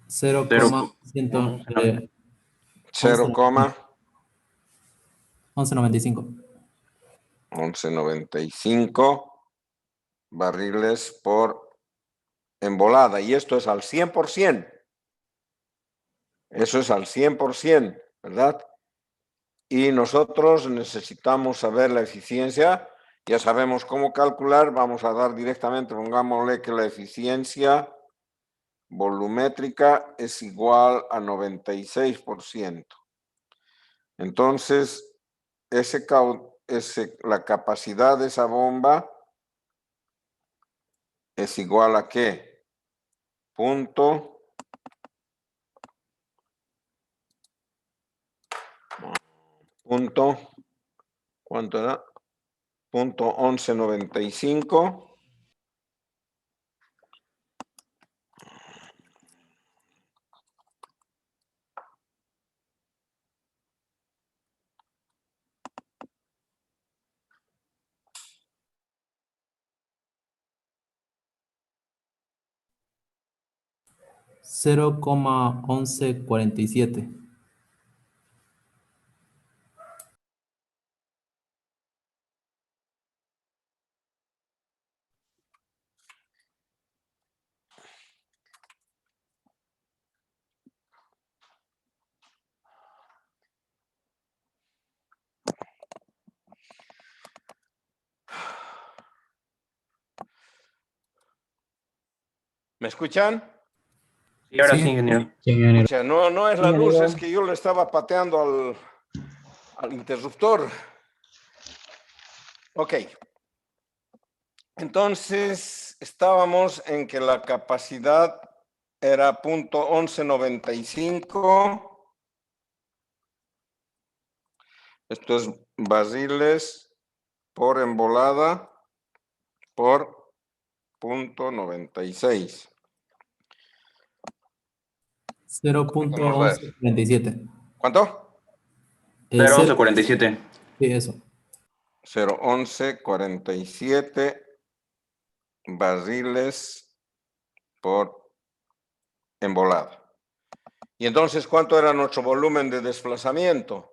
Cero Cero. coma ciento, 0, 1195. 1195 barriles por embolada. Y esto es al 100%. Eso es al 100%, ¿verdad? Y nosotros necesitamos saber la eficiencia. Ya sabemos cómo calcular. Vamos a dar directamente, pongámosle que la eficiencia volumétrica es igual a 96%. Entonces, la capacidad de esa bomba es igual a ¿qué? ¿Cuánto era? Punto 1195. Cero coma 1147. ¿Me escuchan? Y ahora Sí. sí, ingeniero. Sí, ingeniero. Pucha, no es la luz, Ingeniero. es que yo le estaba pateando al interruptor. Ok. Entonces, estábamos en que la capacidad era .1195. Esto es barriles por embolada por .96. 0.1147. ¿Cuánto? 0, 0.1147. sí, eso. 0.1147 barriles por embolada. Y entonces, ¿cuánto era nuestro volumen de desplazamiento?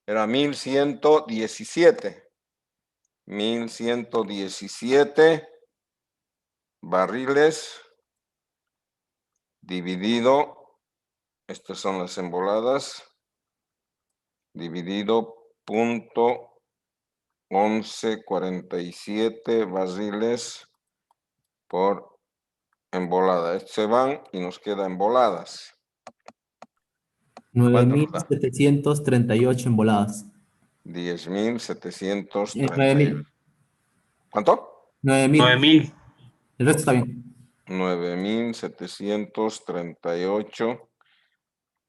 Era 1117. 1117 barriles dividido, estas son las emboladas, dividido .1147 barriles por embolada. Estos se van y nos queda emboladas. ¿Cuánto nos da? 9.738 emboladas. 10.738. 9.000. ¿Cuánto? 9.000. 9.000. El resto está bien. 9.738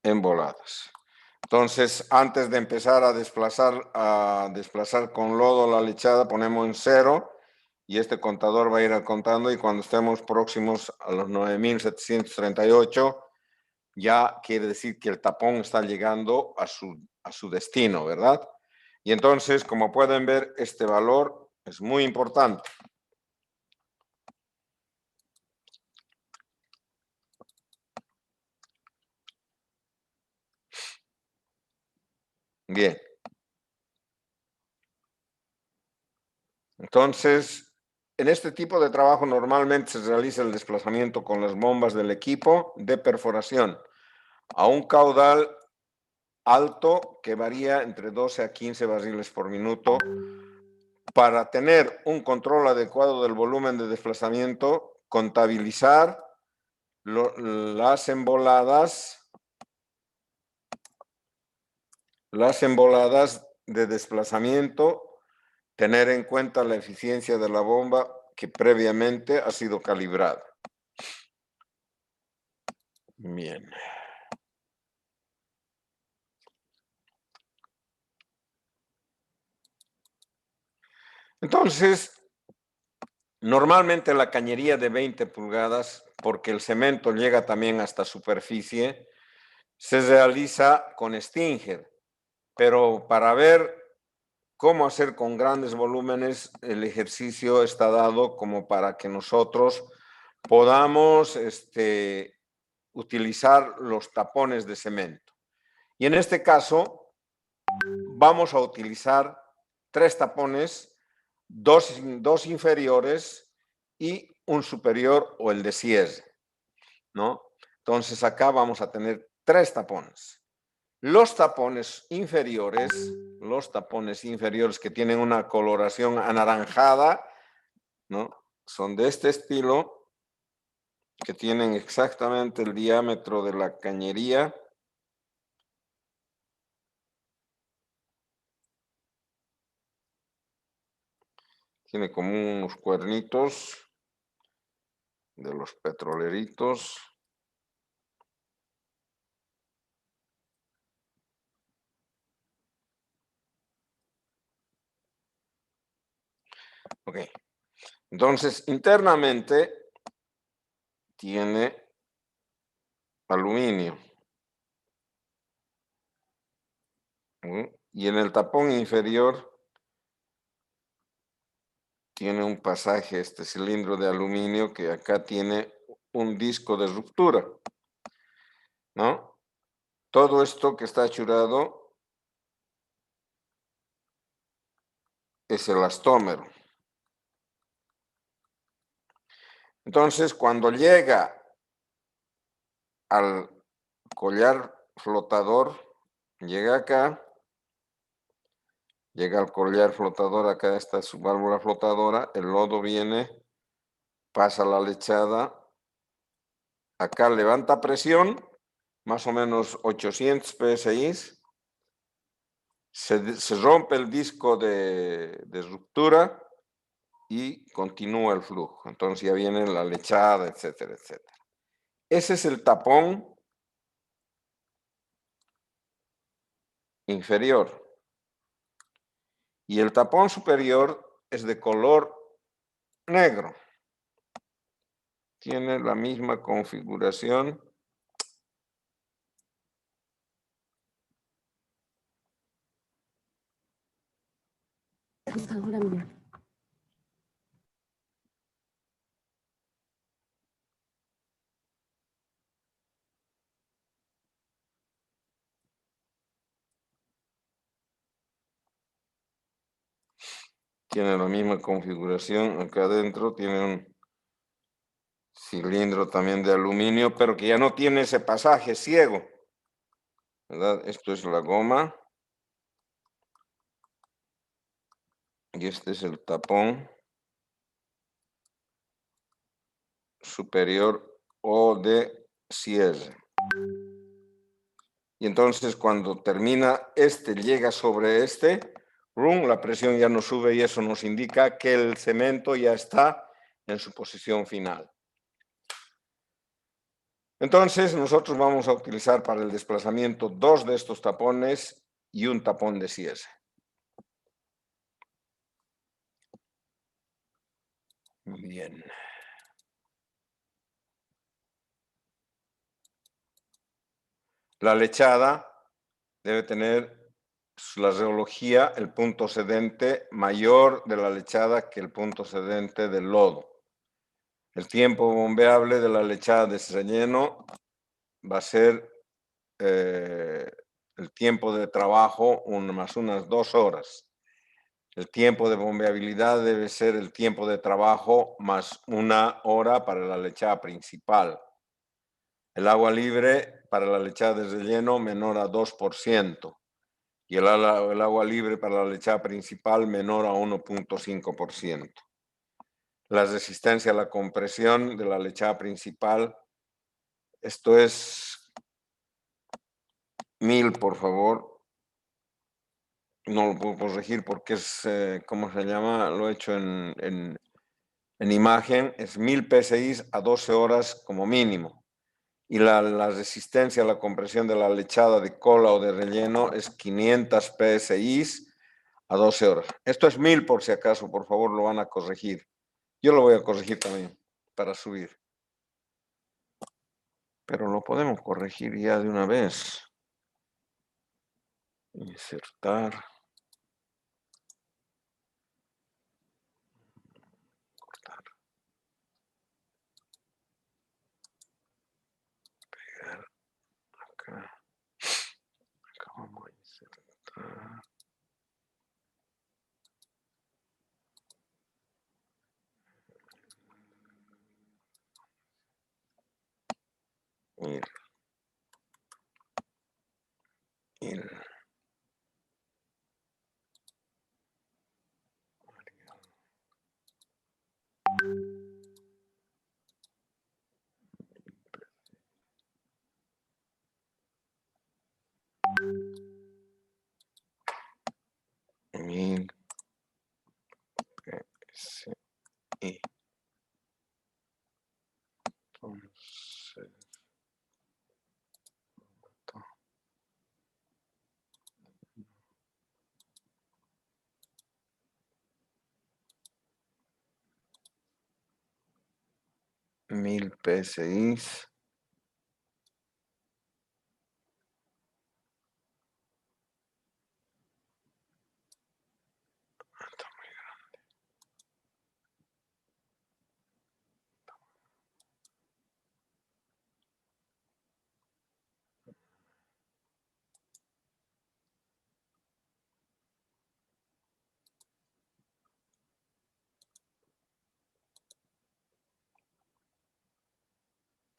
emboladas. Entonces, antes de empezar a desplazar con lodo la lechada, ponemos en 0 y este contador va a ir contando, y cuando estemos próximos a los 9.738, ya quiere decir que el tapón está llegando a su destino, ¿verdad? Y entonces, como pueden ver, este valor es muy importante. Bien. Entonces, en este tipo de trabajo normalmente se realiza el desplazamiento con las bombas del equipo de perforación a un caudal alto que varía entre 12 a 15 barriles por minuto. Para tener un control adecuado del volumen de desplazamiento, contabilizar las emboladas de desplazamiento, tener en cuenta la eficiencia de la bomba que previamente ha sido calibrada. Bien. Entonces, normalmente la cañería de 20 pulgadas, porque el cemento llega también hasta superficie, se realiza con Stinger, pero para ver cómo hacer con grandes volúmenes, el ejercicio está dado como para que nosotros podamos utilizar los tapones de cemento. Y en este caso, vamos a utilizar 3 tapones, dos inferiores y un superior o el de cierre, ¿no? Entonces acá vamos a tener 3 tapones. Los tapones inferiores que tienen una coloración anaranjada, ¿no? Son de este estilo, que tienen exactamente el diámetro de la cañería. Tiene como unos cuernitos de los petroleritos. Ok. Entonces, internamente tiene aluminio. Y en el tapón inferior tiene un pasaje, este cilindro de aluminio, que acá tiene un disco de ruptura, ¿no? Todo esto que está achurado es elastómero. Entonces, cuando llega al collar flotador, llega acá, llega al collar flotador, acá está su válvula flotadora, el lodo viene, pasa la lechada acá levanta presión, más o menos 800 psi, se rompe el disco de ruptura y continúa el flujo. Entonces ya viene la lechada, etcétera, etcétera. Ese es el tapón inferior. Y el tapón superior es de color negro. Tiene la misma configuración. Tiene la misma configuración. Acá adentro tiene un cilindro también de aluminio, pero que ya no tiene ese pasaje ciego, ¿verdad? Esto es la goma. Y este es el tapón superior o de cierre. Y entonces cuando termina este, llega sobre este, la presión ya no sube y eso nos indica que el cemento ya está en su posición final. Entonces nosotros vamos a utilizar para el desplazamiento 2 de estos tapones y un tapón de cierre. Bien. La lechada debe tener la reología, el punto sedente mayor de la lechada que el punto sedente del lodo. El tiempo bombeable de la lechada de relleno va a ser el tiempo de trabajo más unas 2 horas. El tiempo de bombeabilidad debe ser el tiempo de trabajo más 1 hora para la lechada principal. El agua libre para la lechada de relleno menor a 2%. Y el agua libre para la lechada principal menor a 1.5%. La resistencia a la compresión de la lechada principal, esto es 1000, por favor. No lo puedo corregir porque es, ¿cómo se llama? Lo he hecho en imagen, es 1000 psi a 12 horas como mínimo. Y la resistencia a la compresión de la lechada de cola o de relleno es 500 psi a 12 horas. Esto es 1000 por si acaso, por favor, lo van a corregir. Yo lo voy a corregir también para subir. Pero lo podemos corregir ya de una vez. Insertar. Cortar. Pegar. Acá. Acá vamos a insertar. Ir. Ir. 1000 psi. Entonces, 1000 psi.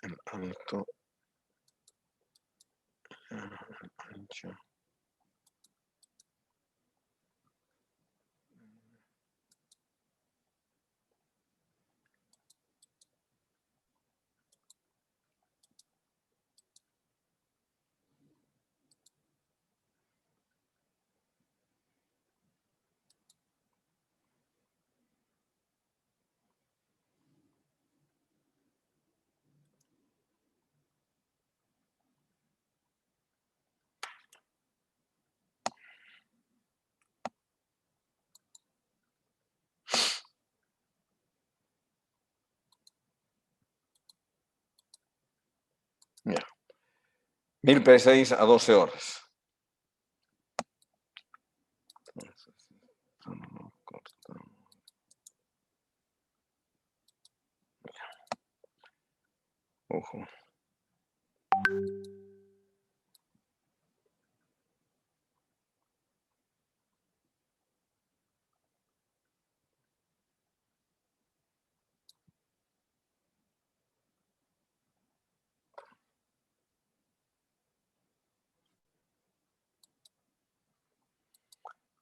El alto. El ancho. Ya. 1000 PSI a 12 horas. Ojo.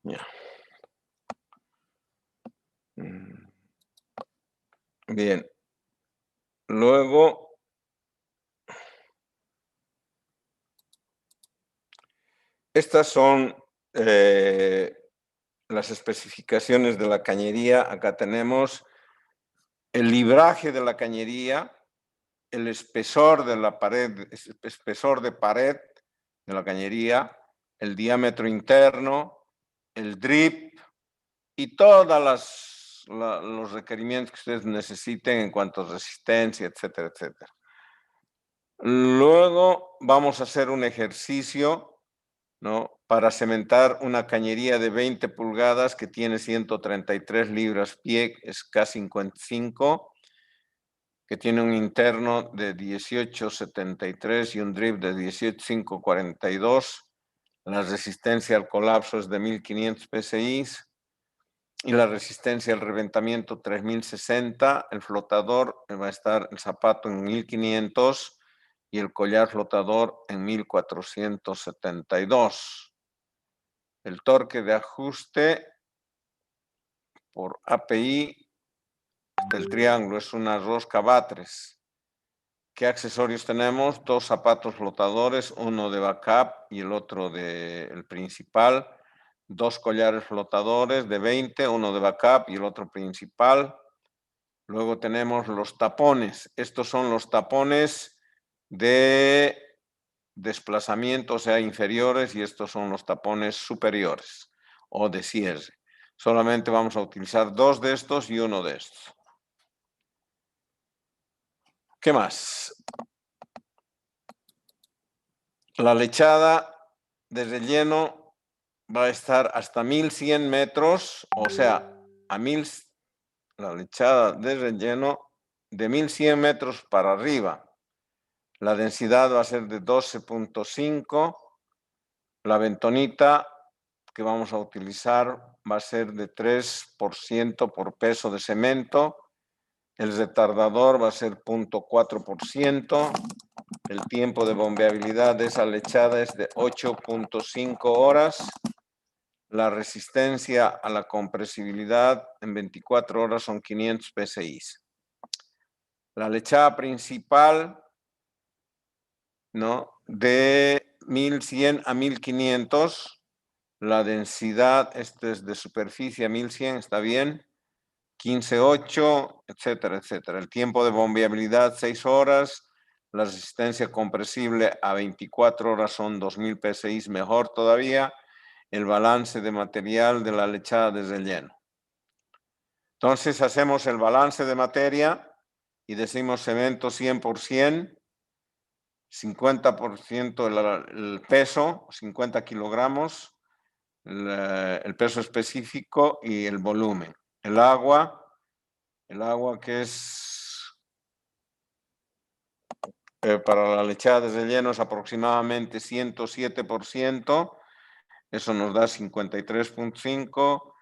Ya. Bien. Luego, estas son las especificaciones de la cañería. Acá tenemos el libraje de la cañería, el espesor de la pared, espesor de pared de la cañería, el diámetro interno, el drip y todos los requerimientos que ustedes necesiten en cuanto a resistencia, etcétera, etcétera. Luego vamos a hacer un ejercicio, ¿no?, para cementar una cañería de 20 pulgadas que tiene 133 libras-pie, es K55, que tiene un interno de 1873 y un drip de 18542. La resistencia al colapso es de 1500 PSI y la resistencia al reventamiento 3060. El flotador va a estar el zapato en 1500 y el collar flotador en 1472. El torque de ajuste por API del triángulo es una rosca Batres. ¿Qué accesorios tenemos? 2 zapatos flotadores, uno de backup y el otro del principal. 2 collares flotadores de 20, uno de backup y el otro principal. Luego tenemos los tapones. Estos son los tapones de desplazamiento, o sea, inferiores, y estos son los tapones superiores o de cierre. Solamente vamos a utilizar 2 de estos y uno de estos. ¿Qué más? La lechada de relleno va a estar hasta 1100 metros, o sea, la lechada de relleno de 1100 metros para arriba. La densidad va a ser de 12.5. La bentonita que vamos a utilizar va a ser de 3% por peso de cemento. El retardador va a ser 0.4%. El tiempo de bombeabilidad de esa lechada es de 8.5 horas. La resistencia a la compresibilidad en 24 horas son 500 PSI. La lechada principal, ¿no?, de 1100 a 1500. La densidad, este es de superficie a 1100, está bien. 15.8, etcétera, etcétera. El tiempo de bombeabilidad 6 horas. La resistencia compresible a 24 horas son 2000 PSI, mejor todavía. El balance de material de la lechada de relleno. Entonces hacemos el balance de materia y decimos cemento 100%, 50% el peso, 50 kilogramos, el peso específico y el volumen. El agua que es para la lechada de relleno es aproximadamente 107%, eso nos da 53.5,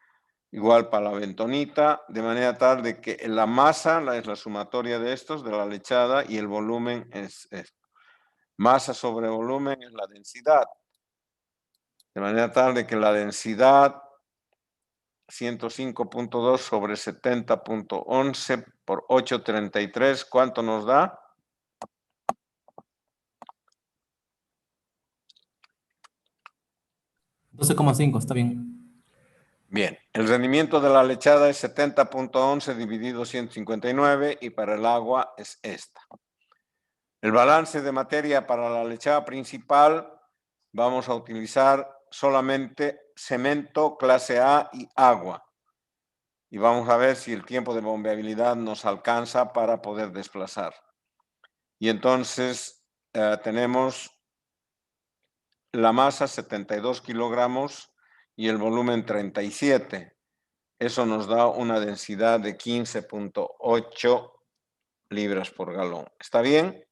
igual para la bentonita, de manera tal de que la masa es la sumatoria de estos, de la lechada, y el volumen es esto. Masa sobre volumen es la densidad, de manera tal de que la densidad 105.2 sobre 70.11 por 833, ¿cuánto nos da? 12,5, está bien. Bien, el rendimiento de la lechada es 70.11 dividido 159 y para el agua es esta. El balance de materia para la lechada principal vamos a utilizar solamente cemento clase A y agua. Y vamos a ver si el tiempo de bombeabilidad nos alcanza para poder desplazar. Y entonces tenemos la masa 72 kilogramos y el volumen 37. Eso nos da una densidad de 15.8 libras por galón. ¿Está bien?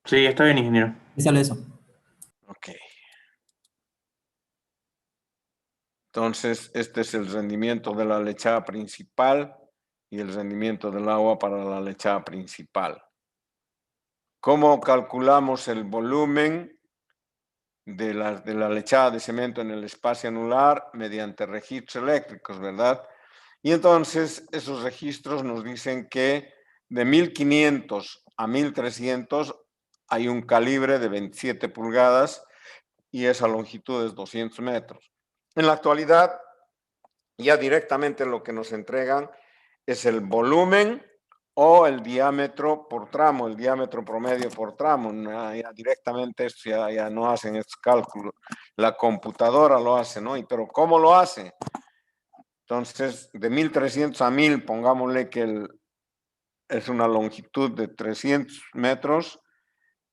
Sí, está bien, ingeniero. ¿Qué sale eso? Ok. Entonces, este es el rendimiento de la lechada principal y el rendimiento del agua para la lechada principal. ¿Cómo calculamos el volumen de la lechada de cemento en el espacio anular? Mediante registros eléctricos, ¿verdad? Y entonces esos registros nos dicen que de 1500 a 1300 hay un calibre de 27 pulgadas y esa longitud es 200 metros. En la actualidad, ya directamente lo que nos entregan es el volumen o el diámetro por tramo, el diámetro promedio por tramo. Ya directamente esto ya no hacen estos cálculos. La computadora lo hace, ¿no? Pero ¿cómo lo hace? Entonces, de 1300 a 1000, pongámosle que es una longitud de 300 metros,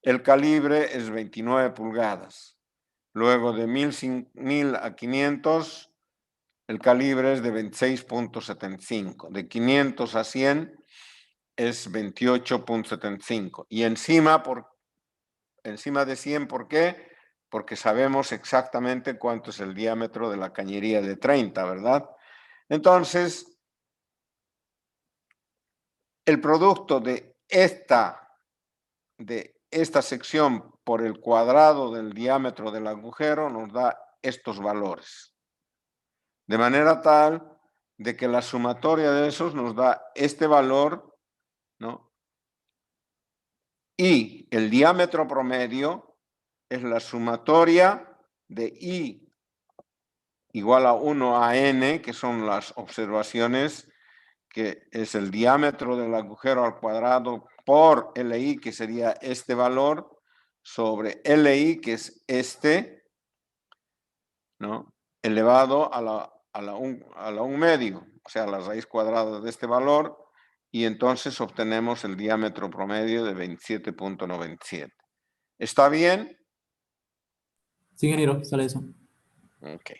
el calibre es 29 pulgadas. Luego de 1000 a 500, el calibre es de 26.75. De 500 a 100 es 28.75. Y encima de 100, ¿por qué? Porque sabemos exactamente cuánto es el diámetro de la cañería de 30, ¿verdad? Entonces, el producto de esta sección por el cuadrado del diámetro del agujero nos da estos valores. De manera tal de que la sumatoria de esos nos da este valor, ¿no? Y el diámetro promedio es la sumatoria de I igual a 1 a N, que son las observaciones, que es el diámetro del agujero al cuadrado por LI, que sería este valor, sobre LI, que es este, ¿no? Elevado a la 1 medio, o sea, la raíz cuadrada de este valor, y entonces obtenemos el diámetro promedio de 27.97. ¿Está bien? Sí, ingeniero, sale eso. Ok.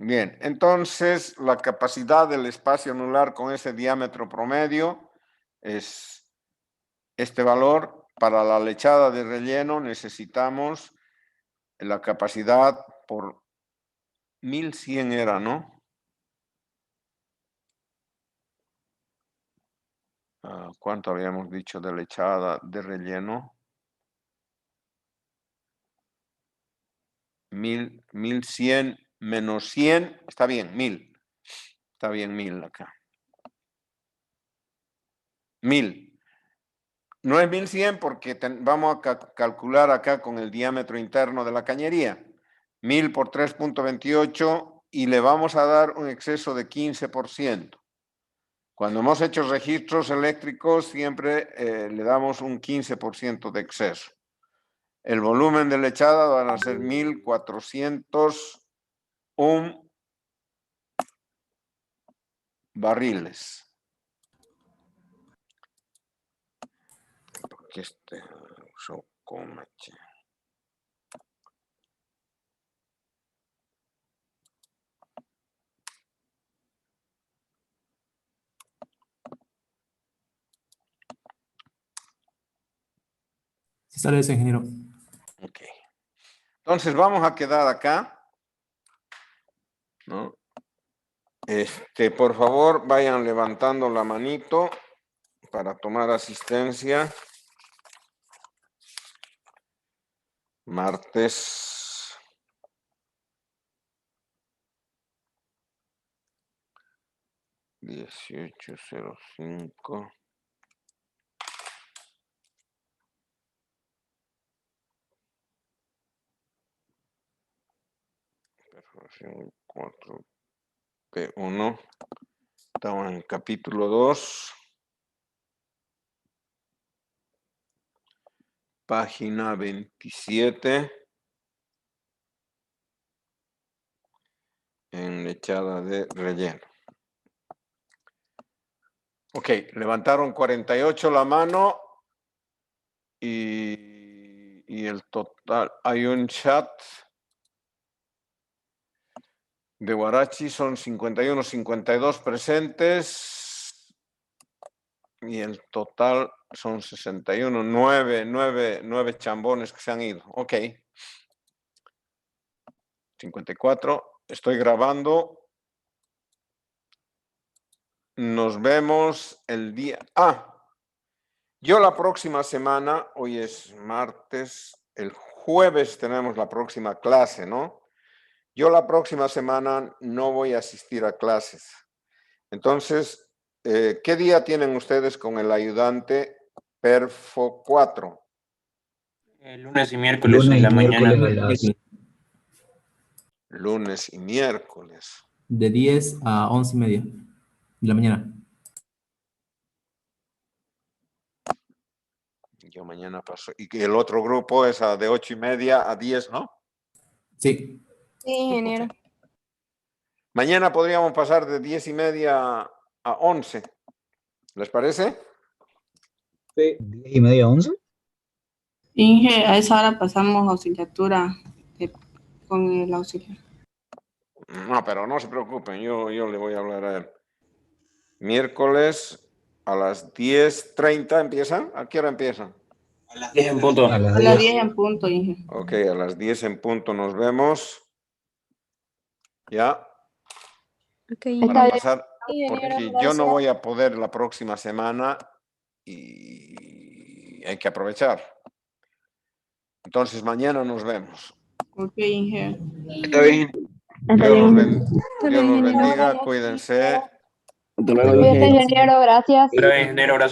Bien, entonces la capacidad del espacio anular con ese diámetro promedio es este valor. Para la lechada de relleno necesitamos la capacidad por 1100 era, ¿no? ¿Cuánto habíamos dicho de lechada de relleno? 1100 menos 100, está bien, 1000. Está bien 1000 acá. 1000. No es 1100 porque vamos a calcular acá con el diámetro interno de la cañería. 1000 por 3.28 y le vamos a dar un exceso de 15%. Cuando hemos hecho registros eléctricos siempre le damos un 15% de exceso. El volumen de lechada van a ser 1401 barriles. Porque Sí sale eso, ingeniero. Ok. Entonces vamos a quedar acá, ¿no? Por favor, vayan levantando la manito para tomar asistencia. Martes 18:05. Perforación 4P1. Estamos en el capítulo 2. página 27. En lechada de relleno. Ok, levantaron 48 la mano y el total, hay un chat de Huarachi, son 51, 52 presentes y el total son 61, 9 chambones que se han ido. Ok. 54, estoy grabando. Nos vemos el día. Yo la próxima semana, hoy es martes, el jueves tenemos la próxima clase, ¿no? Yo la próxima semana no voy a asistir a clases. Entonces, ¿qué día tienen ustedes con el ayudante Perfo 4? Lunes y miércoles Lunes en y la miércoles mañana. a las Lunes y miércoles. De 10 a 11:30 de la mañana. Yo mañana paso. Y el otro grupo es de 8:30 a 10, ¿no? Sí. Sí, ingeniero. Mañana podríamos pasar de 10:30 a 11. ¿Les parece? Sí. 10:30 a 11. Inge, a esa hora pasamos auxiliatura con el auxiliar. No, pero no se preocupen, yo le voy a hablar a él. Miércoles a las 10:30 empiezan. ¿A qué hora empiezan? A las 10 en punto. A las A las 10. 10 en punto, Inge. Ok, a las 10 en punto nos vemos. Ya, para pasar, porque yo no voy a poder la próxima semana y hay que aprovechar. Entonces mañana nos vemos. Ok, Inge. Está bien. Dios los bendiga, cuídense. Hasta luego, Cuídate, ingeniero, gracias. Pero ingeniero, gracias.